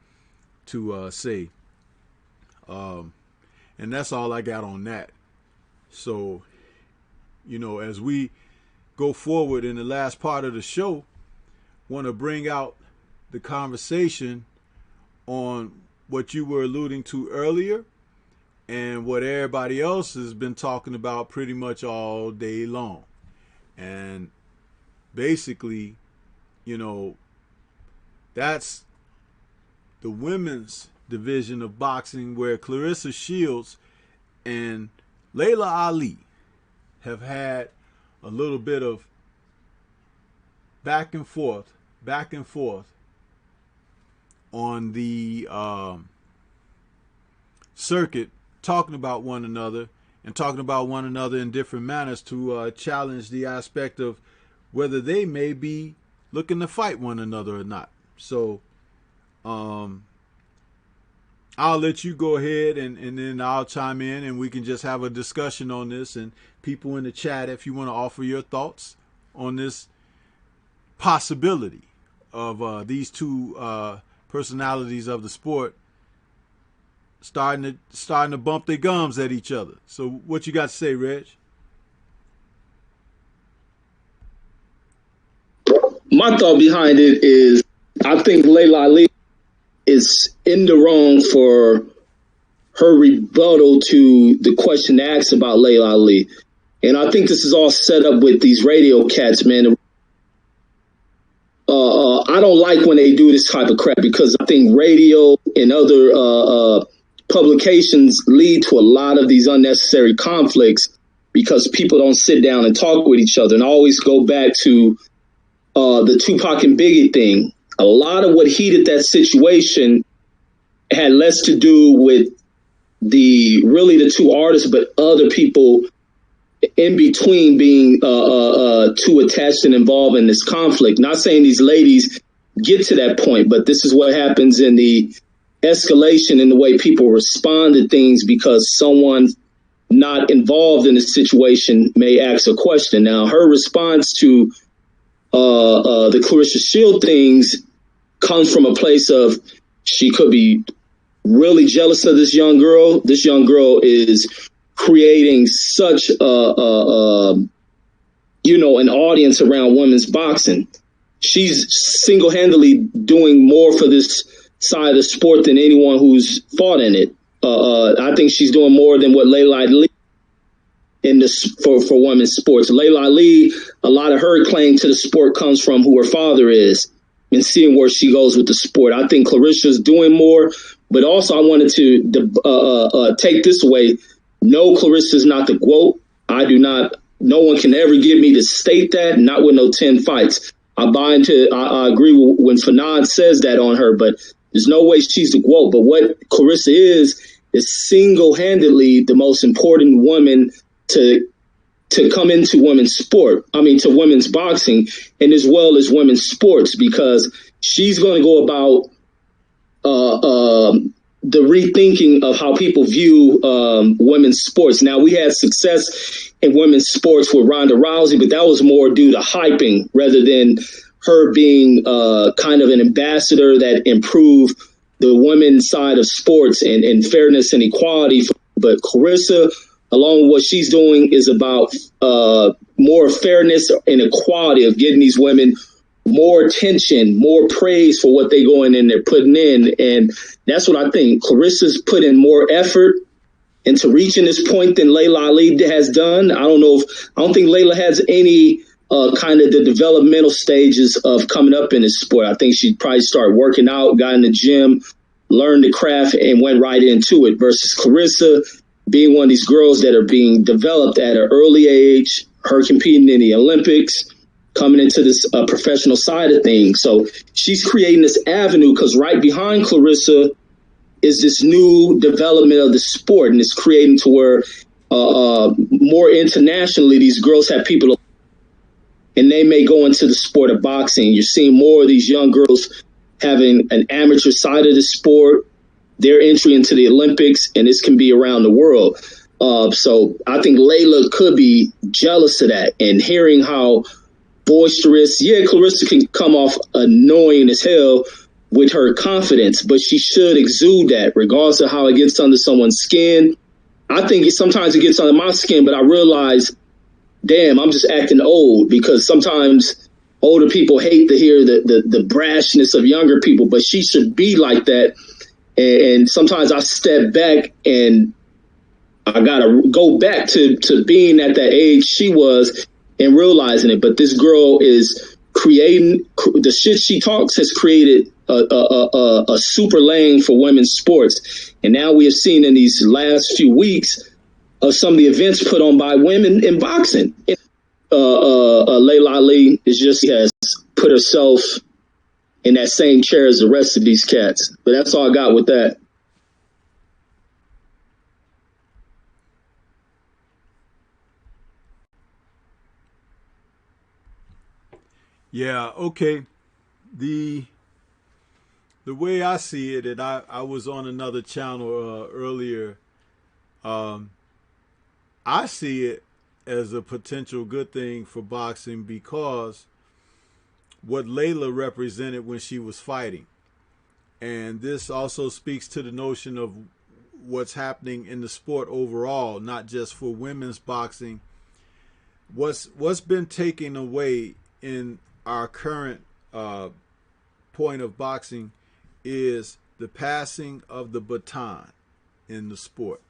to say. And that's all I got on that. So, you know, as we go forward in the last part of the show, want to bring out the conversation on what you were alluding to earlier and what everybody else has been talking about pretty much all day long. And basically, you know, that's the women's division of boxing, where Clarissa Shields and Layla Ali have had a little bit of back and forth on the circuit, talking about one another in different manners to challenge the aspect of whether they may be looking to fight one another or not. So I'll let you go ahead and then I'll chime in and we can just have a discussion on this. And people in the chat, if you want to offer your thoughts on this possibility of these two personalities of the sport starting to bump their gums at each other. So what you got to say, Reg? My thought behind it is, I think Layla Ali is in the wrong for her rebuttal to the question asked about Layla Ali. And I think this is all set up with these radio cats, man. I don't like when they do this type of crap, because I think radio and other publications lead to a lot of these unnecessary conflicts because people don't sit down and talk with each other. And I always go back to the Tupac and Biggie thing. A lot of what heated that situation had less to do with the two artists, but other people in between being too attached and involved in this conflict. Not saying these ladies get to that point, but this is what happens in the escalation in the way people respond to things because someone not involved in the situation may ask a question. Now, her response to the Clarissa Shield things comes from a place of she could be really jealous of this young girl. This young girl is creating such an audience around women's boxing. She's single-handedly doing more for this side of the sport than anyone who's fought in it. I think she's doing more than what Layla Ali in this for women's sports. Layla Ali, a lot of her claim to the sport comes from who her father is and seeing where she goes with the sport. I think Clarissa's doing more, but also I wanted to take this away. No, Clarissa's not the GOAT. No one can ever get me to state that, not with no 10 fights. I agree when Fanad says that on her, but there's no way she's the GOAT. But what Clarissa is single-handedly the most important woman to come into to women's boxing, and as well as women's sports, because she's going to go about the rethinking of how people view women's sports. Now, we had success in women's sports with Ronda Rousey, but that was more due to hyping rather than her being kind of an ambassador that improved the women's side of sports and fairness and equality. But Clarissa, along with what she's doing, is about more fairness and equality of getting these women more attention, more praise for what they going in there putting in. And that's what I think. Clarissa's put in more effort into reaching this point than Layla Ali has done. I don't think Layla has any kind of the developmental stages of coming up in this sport. I think she probably started working out, got in the gym, learned the craft, and went right into it, versus Clarissa being one of these girls that are being developed at an early age, her competing in the Olympics, coming into this professional side of things. So she's creating this avenue, because right behind Clarissa is this new development of the sport, and it's creating to where more internationally these girls have people, and they may go into the sport of boxing. You're seeing more of these young girls having an amateur side of the sport, their entry into the Olympics, and this can be around the world. So I think Layla could be jealous of that, and hearing how boisterous, Clarissa can come off annoying as hell with her confidence, but she should exude that regardless of how it gets under someone's skin. I think sometimes it gets under my skin, but I realize, damn, I'm just acting old, because sometimes older people hate to hear the brashness of younger people, but she should be like that. And sometimes I step back and I got to go back to being at that age she was and realizing it. But this girl is creating, the shit she talks has created a super lane for women's sports. And now we have seen in these last few weeks of some of the events put on by women in boxing. Layla Ali has put herself in that same chair as the rest of these cats. But that's all I got with that. Yeah, okay. The way I see it, and I was on another channel earlier, I see it as a potential good thing for boxing, because what Layla represented when she was fighting. And this also speaks to the notion of what's happening in the sport overall, not just for women's boxing. What's been taken away in our current point of boxing is the passing of the baton in the sport.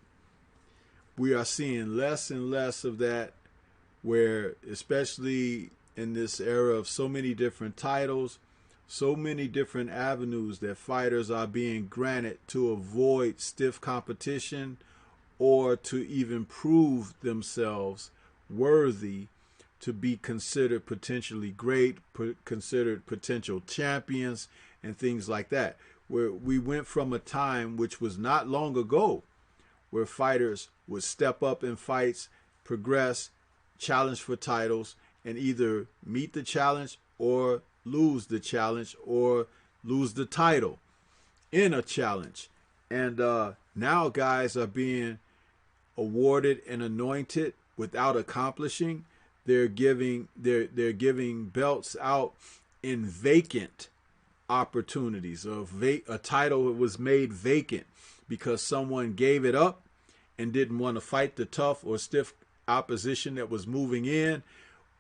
We are seeing less and less of that, where especially in this era of so many different titles, so many different avenues that fighters are being granted to avoid stiff competition or to even prove themselves worthy to be considered potentially great, considered potential champions, and things like that. Where we went from a time which was not long ago where fighters would step up in fights, progress, challenge for titles, and either meet the challenge or lose the challenge or lose the title in a challenge. And now guys are being awarded and anointed without accomplishing. They're giving belts out in vacant opportunities. A title was made vacant because someone gave it up and didn't want to fight the tough or stiff opposition that was moving in,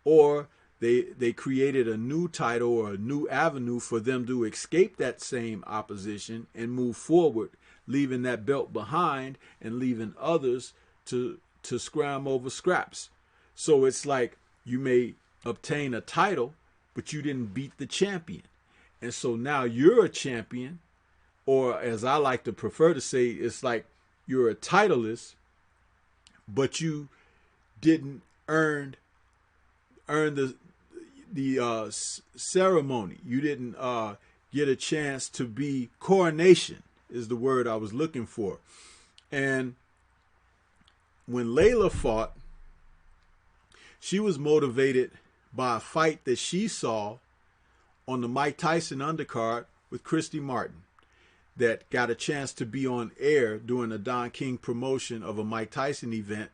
or they created a new title or a new avenue for them to escape that same opposition and move forward, leaving that belt behind and leaving others to scram over scraps. So it's like you may obtain a title, but you didn't beat the champion. And so now you're a champion, or as I like to prefer to say, it's like you're a titleist, but you didn't earn the ceremony. You didn't get a chance to be coronation is the word I was looking for. And when Layla fought, she was motivated by a fight that she saw on the Mike Tyson undercard with Christy Martin that got a chance to be on air during a Don King promotion of a Mike Tyson event,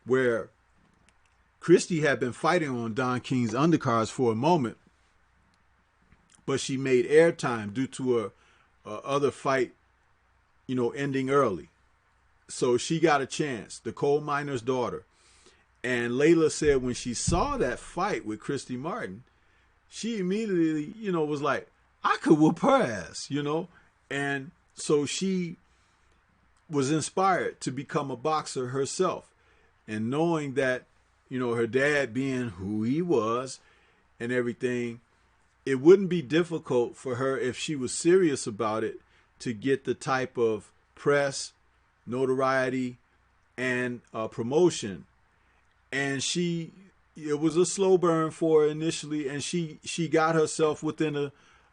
where Christy had been fighting on Don King's undercards for a moment, but she made airtime due to a other fight, ending early. So she got a chance, the coal miner's daughter. And Layla said when she saw that fight with Christy Martin, she immediately, was like, I could whoop her ass, And so she was inspired to become a boxer herself. And knowing that, her dad being who he was and everything, it wouldn't be difficult for her, if she was serious about it, to get the type of press, notoriety, and promotion. And it was a slow burn for her initially, and she got herself within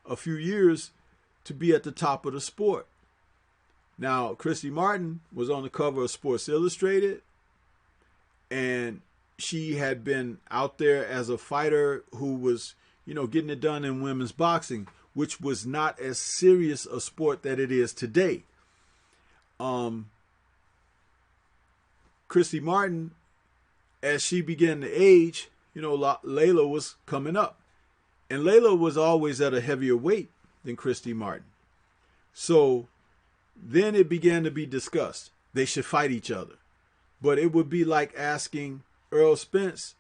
a few years to be at the top of the sport. Now, Christy Martin was on the cover of Sports Illustrated, and she had been out there as a fighter who was, getting it done in women's boxing, which was not as serious a sport that it is today. Christy Martin, as she began to age, Layla was coming up. And Layla was always at a heavier weight than Christy Martin. So then it began to be discussed. They should fight each other. But it would be like asking Earl Spence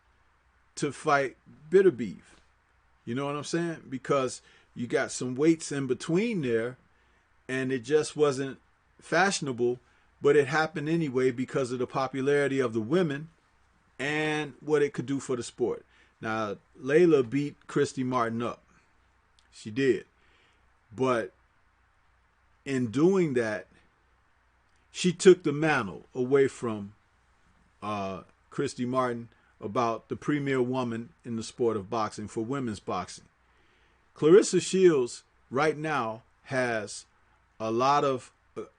to fight Bitter Beef. You know what I'm saying? Because you got some weights in between there, and it just wasn't fashionable, but it happened anyway because of the popularity of the women and what it could do for the sport. Now, Layla beat Christy Martin up. She did. But in doing that, she took the mantle away from Christy Martin about the premier woman in the sport of boxing for women's boxing. Clarissa Shields right now has a lot of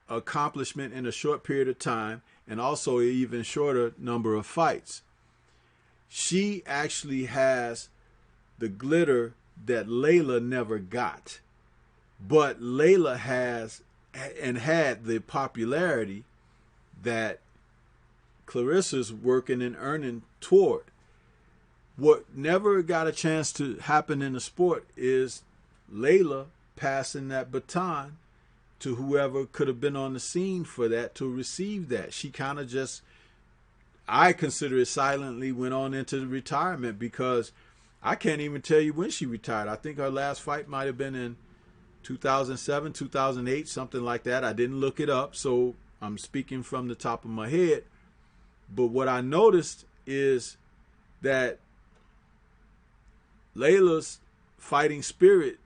accomplishment in a short period of time, and also an even shorter number of fights. She actually has the glitter that Layla never got. But Layla has and had the popularity that Clarissa's working and earning toward. What never got a chance to happen in the sport is Layla passing that baton to whoever could have been on the scene for that to receive that. She kind of just, I consider it silently, went on into the retirement, because I can't even tell you when she retired. I think her last fight might have been in 2007, 2008, something like that. I didn't look it up, so I'm speaking from the top of my head. But what I noticed is that Layla's fighting spirit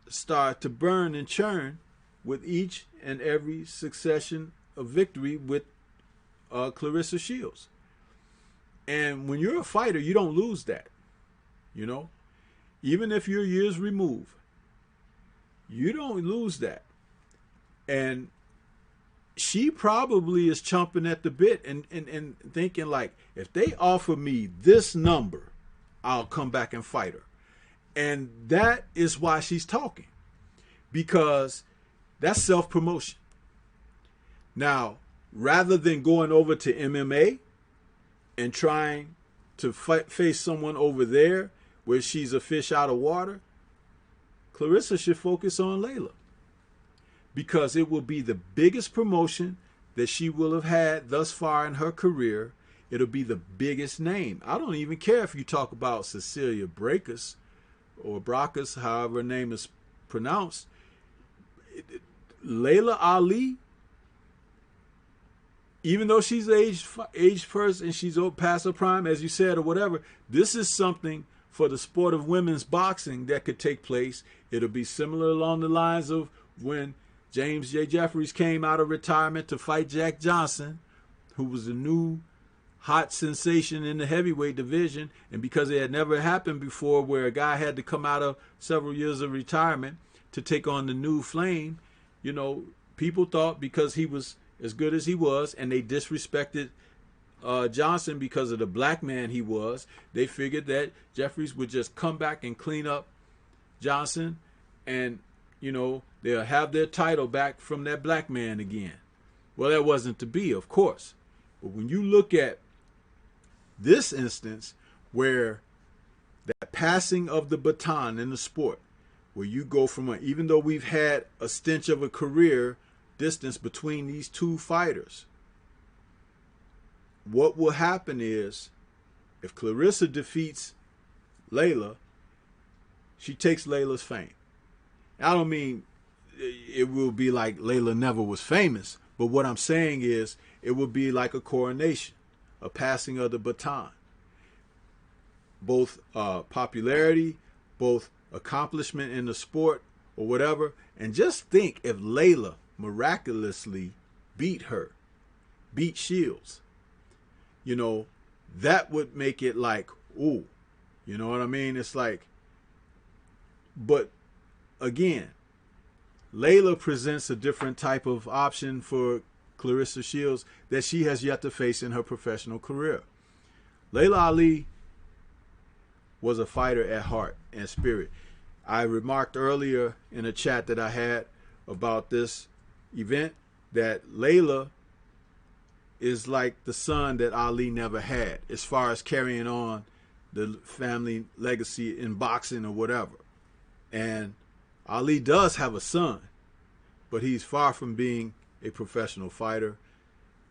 started to burn and churn with each and every succession of victory with Clarissa Shields. And when you're a fighter, you don't lose that. You know, even if you're years removed, you don't lose that. And she probably is chomping at the bit and thinking like, if they offer me this number, I'll come back and fight her. And that is why she's talking, because that's self-promotion. Now, rather than going over to MMA and trying to face someone over there where she's a fish out of water, Clarissa should focus on Layla, because it will be the biggest promotion that she will have had thus far in her career. It'll be the biggest name. I don't even care if you talk about Cecilia Brækhus or Brackus, however her name is pronounced. Layla Ali, even though she's aged first and she's past her prime, as you said, or whatever, this is something for the sport of women's boxing that could take place. It'll be similar along the lines of when James J. Jeffries came out of retirement to fight Jack Johnson, who was a new hot sensation in the heavyweight division. And because it had never happened before, where a guy had to come out of several years of retirement to take on the new flame, you know, people thought because he was as good as he was, and they disrespected Johnson because of the black man he was, they figured that Jeffries would just come back and clean up Johnson, and, you know, they'll have their title back from that black man again. Well, that wasn't to be, of course. But when you look at this instance, where that passing of the baton in the sport, where you go from even though we've had a stench of a career distance between these two fighters, what will happen is, if Clarissa defeats Layla, she takes Layla's fame. I don't mean it will be like Layla never was famous, but what I'm saying is it will be like a coronation, a passing of the baton. Both popularity, both accomplishment in the sport or whatever. And just think if Layla miraculously beat Shields, you know, that would make it like, ooh, you know what I mean? It's like, but again, Layla presents a different type of option for Clarissa Shields that she has yet to face in her professional career. Layla Ali was a fighter at heart and spirit. I remarked earlier in a chat that I had about this event that Layla is like the son that Ali never had, as far as carrying on the family legacy in boxing or whatever. And Ali does have a son, but he's far from being a professional fighter.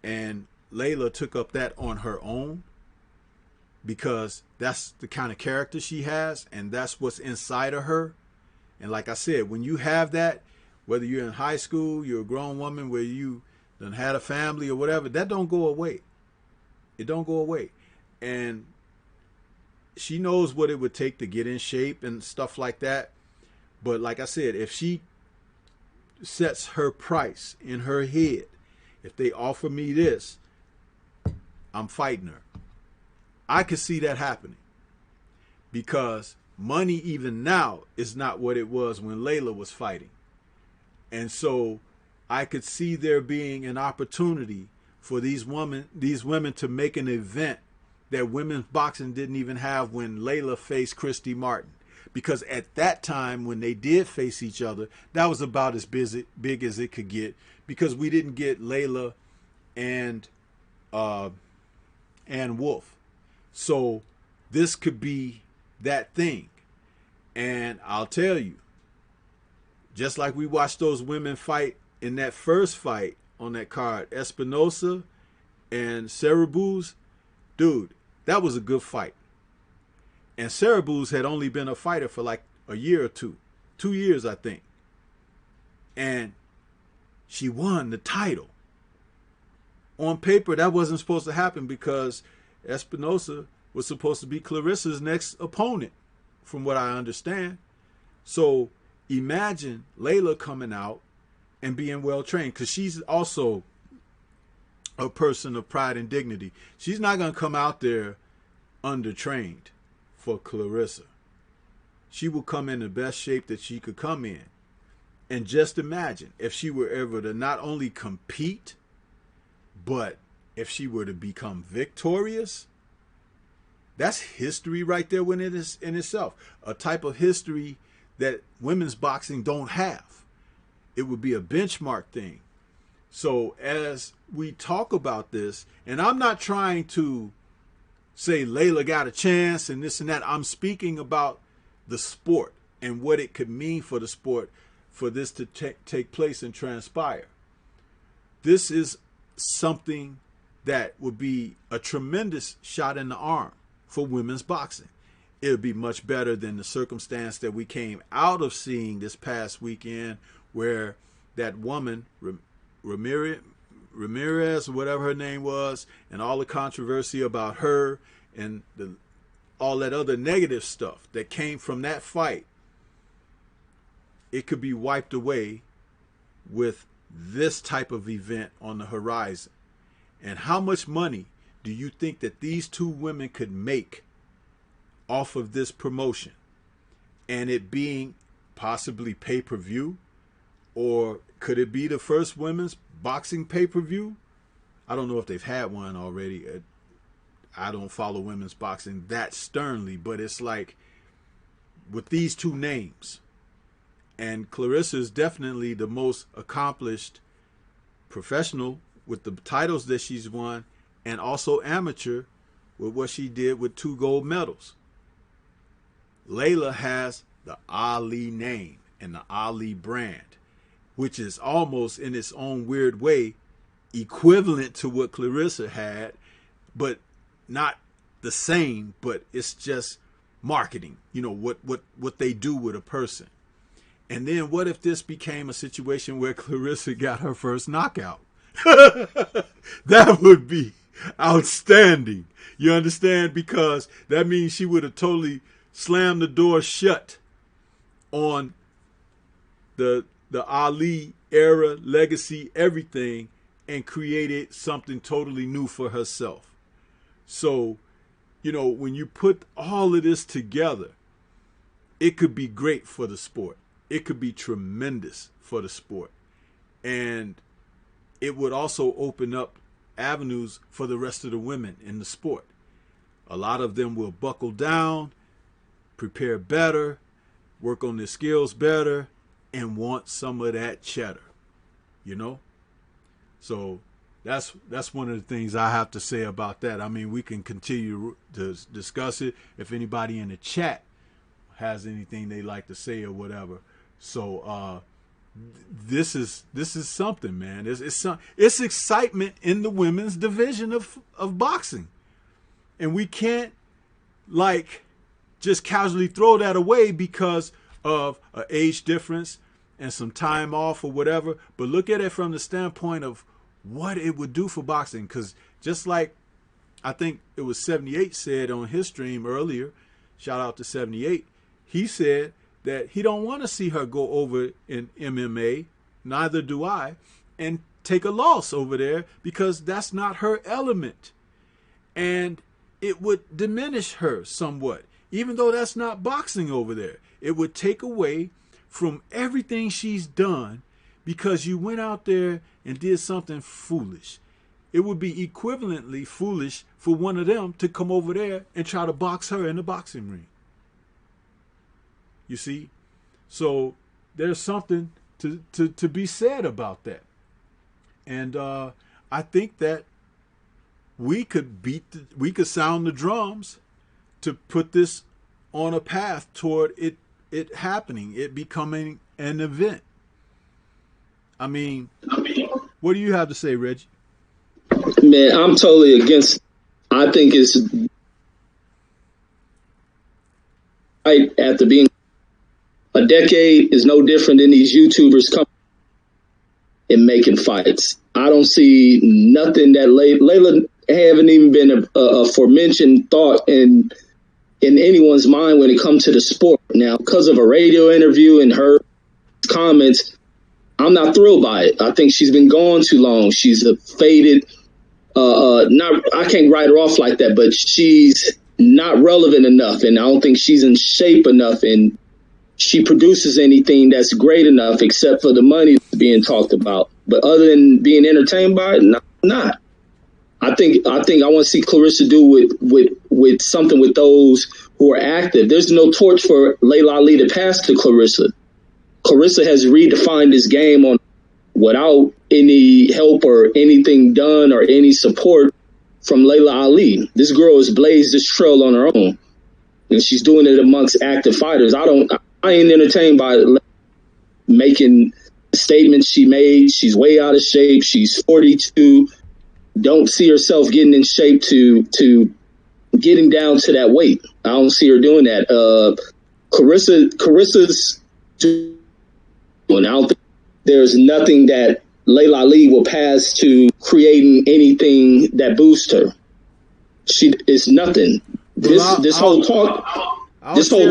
And Layla took up that on her own, because that's the kind of character she has, and that's what's inside of her. And like I said, when you have that, whether you're in high school, you're a grown woman, where you done had a family or whatever, that don't go away. It don't go away. And she knows what it would take to get in shape and stuff like that. But like I said, if she sets her price in her head, if they offer me this, I'm fighting her. I could see that happening, because money even now is not what it was when Layla was fighting. And so I could see there being an opportunity for these women to make an event that women's boxing didn't even have when Layla faced Christy Martin. Because at that time, when they did face each other, that was about as big as it could get, because we didn't get Layla and Wolf. So this could be that thing. And I'll tell you, just like we watched those women fight in that first fight on that card, Espinosa and Cerebus, dude, that was a good fight. And Cerebus had only been a fighter for like a year or 2 years, I think. And she won the title. On paper, that wasn't supposed to happen because Espinosa was supposed to be Clarissa's next opponent, from what I understand. So imagine Layla coming out and being well trained, because she's also a person of pride and dignity. She's not going to come out there undertrained for Clarissa. She will come in the best shape that she could come in. And just imagine if she were ever to not only compete, but if she were to become victorious, that's history right there when it is in itself. A type of history that women's boxing don't have. It would be a benchmark thing. So as we talk about this, and I'm not trying to say Layla got a chance and this and that. I'm speaking about the sport and what it could mean for the sport for this to take place and transpire. This is something that would be a tremendous shot in the arm for women's boxing. It would be much better than the circumstance that we came out of seeing this past weekend, where that woman, Ramirez, or whatever her name was, and all the controversy about her and all that other negative stuff that came from that fight, it could be wiped away with this type of event on the horizon. And how much money do you think that these two women could make off of this promotion, and it being possibly pay-per-view? Or could it be the first women's boxing pay-per-view? I don't know if they've had one already. I don't follow women's boxing that sternly, but it's like with these two names, and Clarissa is definitely the most accomplished professional with the titles that she's won, and also amateur with what she did with 2 gold medals. Layla has the Ali name and the Ali brand, which is almost in its own weird way equivalent to what Clarissa had, but not the same, but it's just marketing, you know, what they do with a person. And then what if this became a situation where Clarissa got her first knockout? That would be outstanding. You understand? Because that means she would have totally slammed the door shut on the Ali era, legacy, everything, and created something totally new for herself. So, you know, when you put all of this together, it could be great for the sport. It could be tremendous for the sport. And it would also open up avenues for the rest of the women in the sport. A lot of them will buckle down, prepare better, work on their skills better, and want some of that cheddar, you know? So that's one of the things I have to say about that. I mean, we can continue to discuss it if anybody in the chat has anything they like to say or whatever. So this is something, man. It's excitement in the women's division of boxing, and we can't like just casually throw that away because of an age difference and some time off or whatever. But look at it from the standpoint of what it would do for boxing, because just like I think it was 78 said on his stream earlier, shout out to 78, he said that he don't want to see her go over in MMA, neither do I, and take a loss over there, because that's not her element. And it would diminish her somewhat, even though that's not boxing over there. It would take away from everything she's done because you went out there and did something foolish. It would be equivalently foolish for one of them to come over there and try to box her in the boxing ring. You see? So there's something to be said about that. And I think that we could sound the drums to put this on a path toward it happening, it becoming an event. I mean, what do you have to say, Reggie? Man, I'm totally against. I think it's right after being a decade is no different than these YouTubers coming and making fights. I don't see nothing that Layla haven't even been a aforementioned thought in anyone's mind when it comes to the sport. Now, because of a radio interview and her comments, I'm not thrilled by it. I think she's been gone too long. She's a faded. I can't write her off like that, but she's not relevant enough, and I don't think she's in shape enough, and she produces anything that's great enough, except for the money that's being talked about. But other than being entertained by it, not. I think I want to see Clarissa do with something with those who are active. There's no torch for Layla Ali to pass to Clarissa. Clarissa has redefined this game on without any help or anything done or any support from Layla Ali. This girl has blazed this trail on her own, and she's doing it amongst active fighters. I ain't entertained by making statements she made. She's way out of shape. She's 42. Don't see herself getting in shape to getting down to that weight. I don't see her doing that. Carissa's doing. I don't think there's nothing that Layla Ali will pass to creating anything that boosts her. She is nothing. This whole talk does something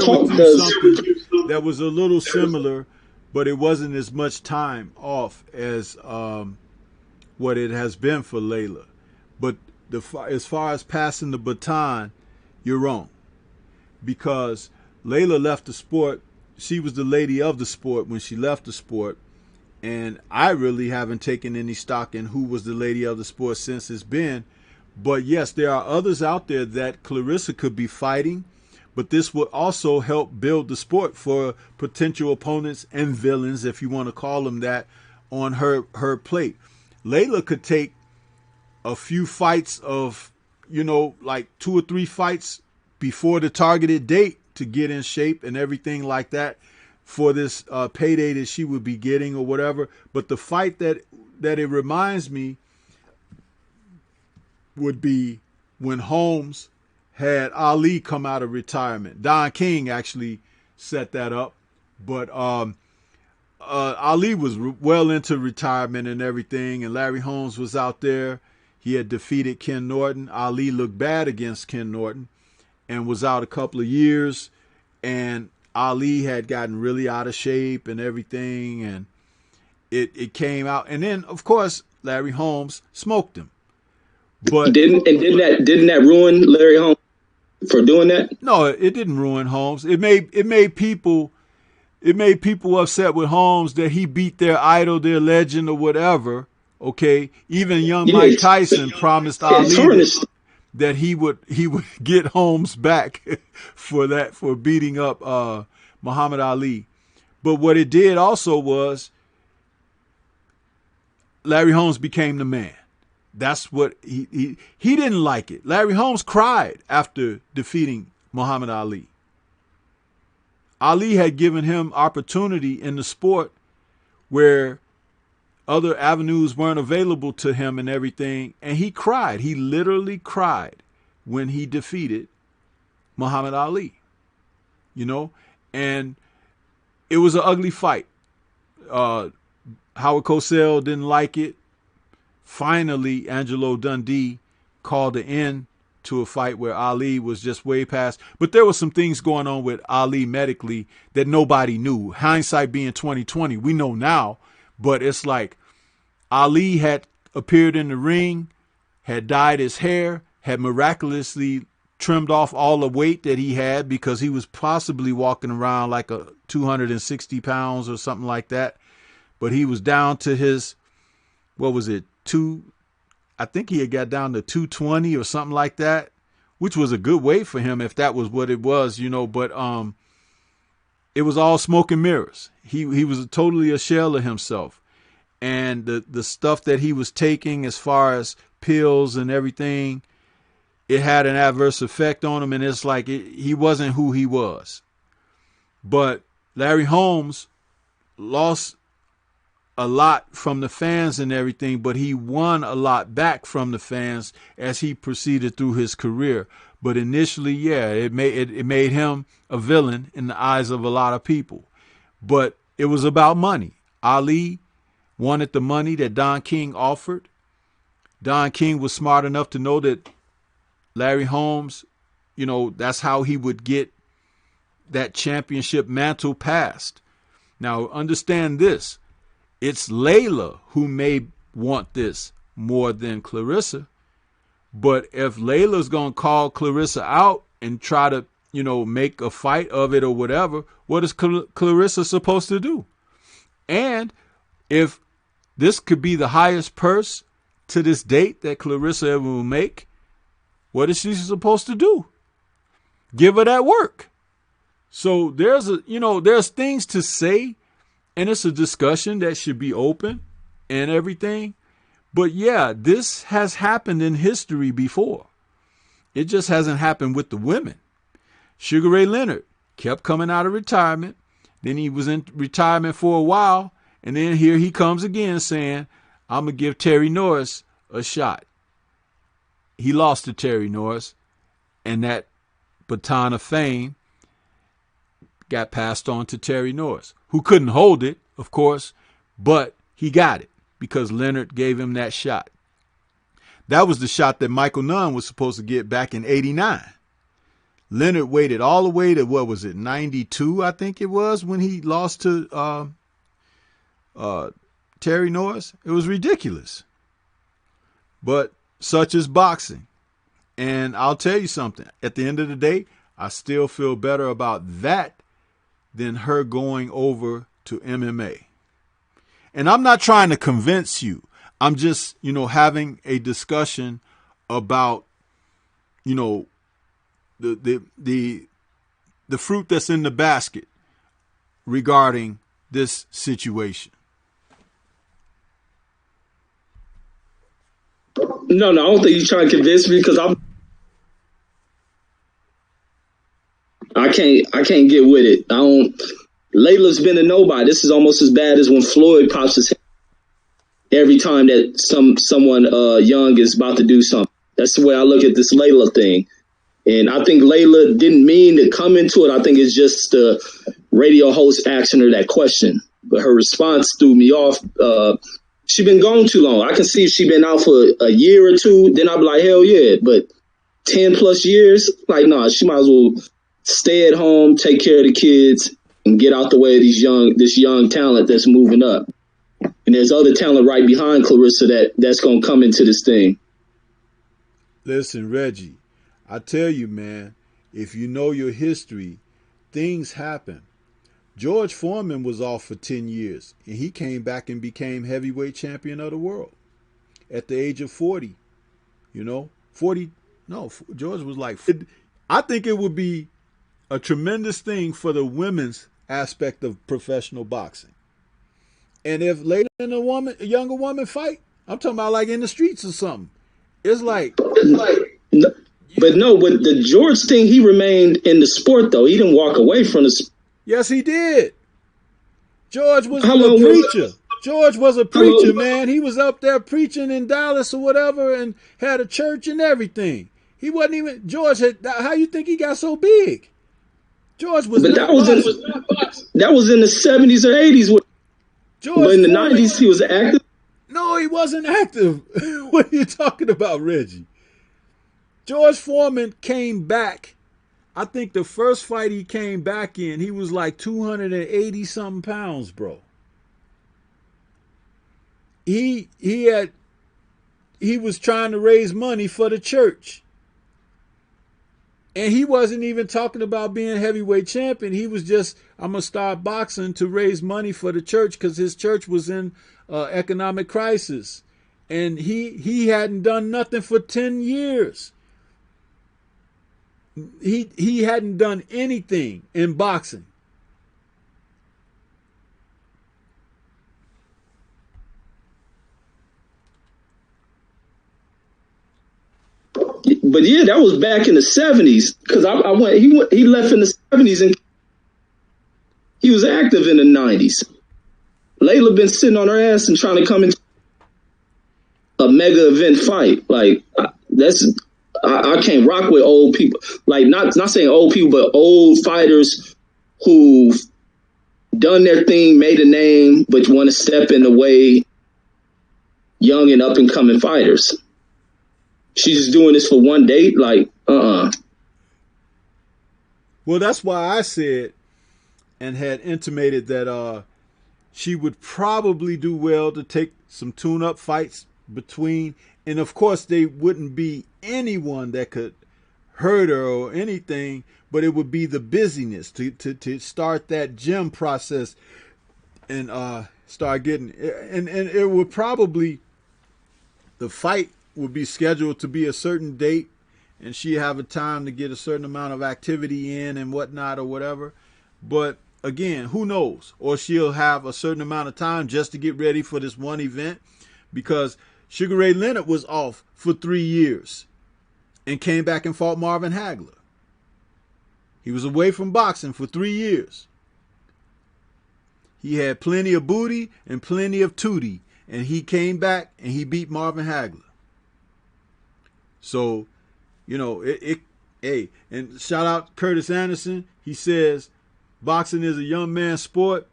that was a little similar, but it wasn't as much time off as what it has been for Layla. But as far as passing the baton, you're wrong, because Layla left the sport. She was the lady of the sport when she left the sport. And I really haven't taken any stock in who was the lady of the sport since it's been. But yes, there are others out there that Clarissa could be fighting, but this would also help build the sport for potential opponents and villains, if you want to call them that, on her plate. Layla could take a few fights of, like 2 or 3 fights before the targeted date to get in shape and everything like that, for this payday that she would be getting or whatever. But the fight that it reminds me would be when Holmes had Ali come out of retirement. Don King actually set that up. But Ali was well into retirement and everything, and Larry Holmes was out there. He had defeated Ken Norton. Ali looked bad against Ken Norton and was out a couple of years, and Ali had gotten really out of shape and everything, and it came out. And then, of course, Larry Holmes smoked him. But didn't that ruin Larry Holmes for doing that? No, it didn't ruin Holmes. It made people upset with Holmes that he beat their idol, their legend, or whatever. Okay, even young Mike Tyson promised Ali that he would get Holmes back for beating up Muhammad Ali. But what it did also was Larry Holmes became the man. That's what he didn't like it. Larry Holmes cried after defeating Muhammad Ali. Ali had given him opportunity in the sport where other avenues weren't available to him and everything, and he cried. He literally cried when he defeated Muhammad Ali. And it was an ugly fight. Howard Cosell didn't like it. Finally, Angelo Dundee called an end to a fight where Ali was just way past. But there were some things going on with Ali medically that nobody knew. Hindsight being 2020, we know now. But it's like Ali had appeared in the ring, had dyed his hair, had miraculously trimmed off all the weight that he had, because he was possibly walking around like 260 pounds or something like that. But he was down to his, I think he had got down to 220 or something like that, which was a good weight for him if that was what it was, but it was all smoke and mirrors. He was totally a shell of himself. And the stuff that he was taking as far as pills and everything, it had an adverse effect on him, and it's like he wasn't who he was. But Larry Holmes lost a lot from the fans and everything, but he won a lot back from the fans as he proceeded through his career. But initially, yeah, it made him a villain in the eyes of a lot of people. But it was about money. Ali wanted the money that Don King offered. Don King was smart enough to know that Larry Holmes, that's how he would get that championship mantle passed. Now, understand this. It's Layla who may want this more than Clarissa. But if Layla's going to call Clarissa out and try to, make a fight of it or whatever, what is Clarissa supposed to do? And if this could be the highest purse to this date that Clarissa ever will make, what is she supposed to do? Give her that work. So there's things to say, and it's a discussion that should be open and everything. But yeah, this has happened in history before. It just hasn't happened with the women. Sugar Ray Leonard kept coming out of retirement. Then he was in retirement for a while. And then here he comes again saying, I'm going to give Terry Norris a shot. He lost to Terry Norris, and that baton of fame got passed on to Terry Norris, who couldn't hold it, of course, but he got it because Leonard gave him that shot. That was the shot that Michael Nunn was supposed to get back in 89. Leonard waited all the way to, 92, I think it was, when he lost to Terry Norris. It was ridiculous. But such is boxing. And I'll tell you something. At the end of the day, I still feel better about that than her going over to MMA. And I'm not trying to convince you. I'm just, having a discussion about, the fruit that's in the basket regarding this situation. No, I don't think you're trying to convince me because I can't get with it. Layla's been a nobody. This is almost as bad as when Floyd pops his head every time that someone young is about to do something. That's the way I look at this Layla thing. And I think Layla didn't mean to come into it. I think it's just the radio host asking her that question. But her response threw me off. She been gone too long. I can see if she been out for a year or two, then I'd be like, hell yeah. But 10 plus years, nah, she might as well stay at home, take care of the kids, and get out the way of this young talent that's moving up. And there's other talent right behind Clarissa that's going to come into this thing. Listen, Reggie, I tell you, man, if you know your history, things happen. George Foreman was off for 10 years, and he came back and became heavyweight champion of the world at the age of 40. 40, no, George was like, I think it would be a tremendous thing for the women's aspect of professional boxing. And if later in a younger woman fight, I'm talking about like in the streets or something. It's like but the George thing, he remained in the sport though. He didn't walk away from the sport. Yes, he did. George was a preacher. George was a preacher, man. He was up there preaching in Dallas or whatever and had a church and everything. He wasn't even, George had, how you think he got so big? George was, but that was in the 70s or 80s. But in the 90s, he was active. No, he wasn't active. What are you talking about, Reggie? George Foreman came back. I think the first fight he came back in, he was like 280 something pounds, bro. He was trying to raise money for the church. And he wasn't even talking about being heavyweight champion. He was just, I'm going to start boxing to raise money for the church because his church was in economic crisis. And he hadn't done nothing for 10 years. He hadn't done anything in boxing. But yeah, that was back in the 70s because he left in the 70s and he was active in the 90s. Layla been sitting on her ass and trying to come into a mega event fight. Like I can't rock with old people. Like not saying old people, but old fighters who've done their thing, made a name, but want to step in the way young and up and coming fighters. She's just doing this for one date. Like Well, that's why I said and had intimated that she would probably do well to take some tune-up fights between, and of course they wouldn't be anyone that could hurt her or anything, but it would be the busyness to start that gym process and start getting, and it would probably, the fight would be scheduled to be a certain date, and she have a time to get a certain amount of activity in and whatnot or whatever. But again, who knows? Or she'll have a certain amount of time just to get ready for this one event, because Sugar Ray Leonard was off for 3 years and came back and fought Marvin Hagler. He was away from boxing for 3 years. He had plenty of booty and plenty of tootie, and he came back and he beat Marvin Hagler. So, you know, hey, and shout out Curtis Anderson. He says boxing is a young man's sport,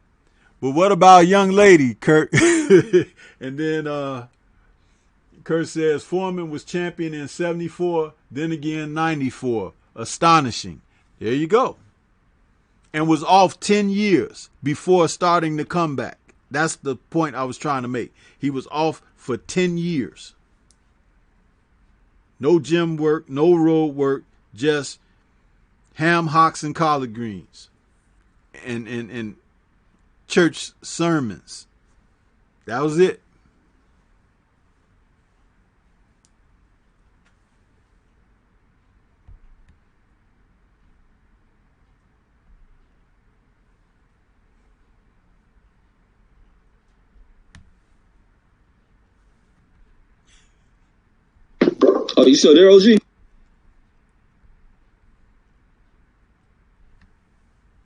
but what about a young lady, Kurt? And then Kurt says Foreman was champion in 74, then again 94. Astonishing. There you go. And was off 10 years before starting the comeback. That's the point I was trying to make. He was off for 10 years. No gym work, no road work, just ham hocks and collard greens and church sermons. That was it. Oh, you still there, OG?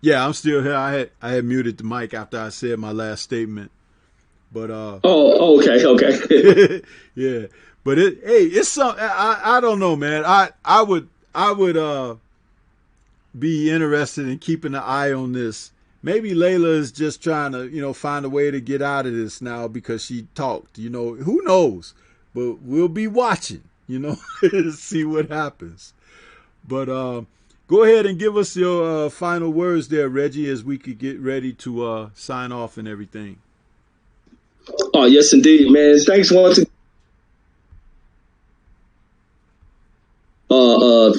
Yeah, I'm still here. I had muted the mic after I said my last statement. But okay. yeah. But it's some, I don't know, man. I would be interested in keeping an eye on this. Maybe Layla is just trying to, you know, find a way to get out of this now because she talked, you know, who knows? But we'll be watching, you know, to see what happens. But go ahead and give us your final words there, Reggie, as we could get ready to sign off and everything. Oh, yes, indeed, man. Thanks once again.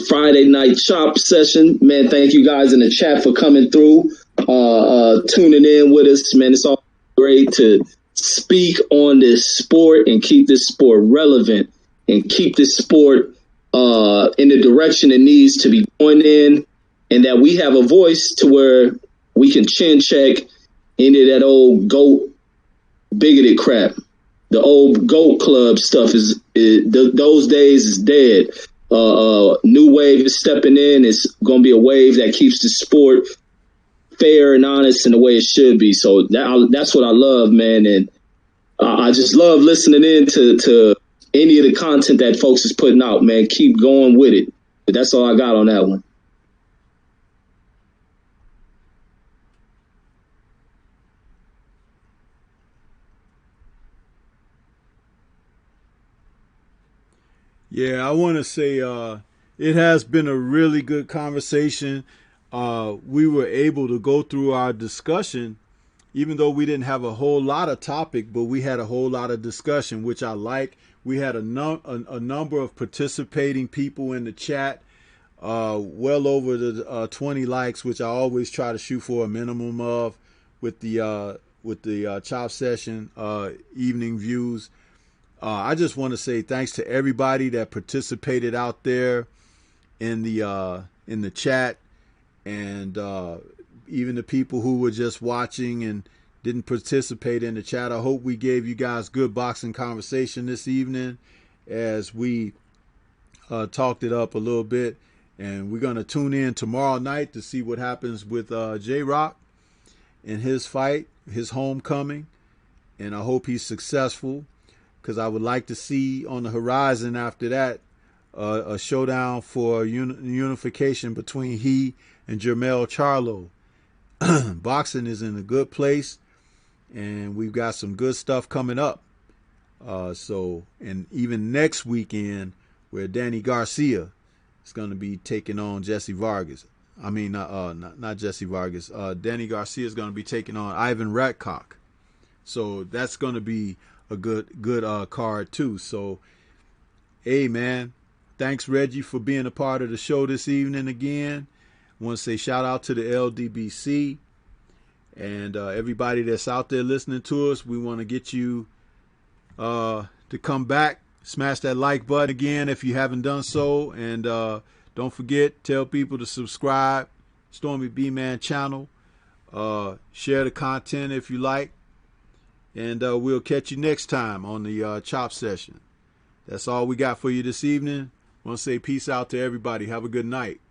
Friday night chop session, man. Thank you guys in the chat for coming through, tuning in with us, man. It's all great to speak on this sport and keep this sport relevant and keep this sport in the direction it needs to be going in, and that we have a voice to where we can chin check any of that old GOAT bigoted crap. The old GOAT club stuff those days is dead. New wave is stepping in. It's going to be a wave that keeps the sport fair and honest in the way it should be. So that's what I love, man. And I just love listening in to any of the content that folks is putting out, man. Keep going with it. But that's all I got on that one. Yeah, I want to say it has been a really good conversation. We were able to go through our discussion, even though we didn't have a whole lot of topic, but we had a whole lot of discussion, which I like. We had a number of participating people in the chat, well over the 20 likes, which I always try to shoot for a minimum of with the chop session evening views. I just want to say thanks to everybody that participated out there in the chat, and even the people who were just watching and didn't participate in the chat. I hope we gave you guys good boxing conversation this evening as we talked it up a little bit. And we're going to tune in tomorrow night to see what happens with J-Rock and his fight, his homecoming. and I hope he's successful, because I would like to see on the horizon after that a showdown for unification between he and Jermell Charlo. Boxing is in a good place, and we've got some good stuff coming up. And even next weekend, where Danny Garcia is going to be taking on Jesse Vargas. I mean, not Jesse Vargas. Danny Garcia is going to be taking on Ivan Ratcock. So that's going to be a good card too. So, hey man, thanks Reggie for being a part of the show this evening again. I want to say shout out to the LDBC and everybody that's out there listening to us. We want to get you to come back. Smash that like button again if you haven't done so, and don't forget, tell people to subscribe. Stormybman channel. Share the content if you like. And we'll catch you next time on the Chop Session. That's all we got for you this evening. I want to say peace out to everybody. Have a good night.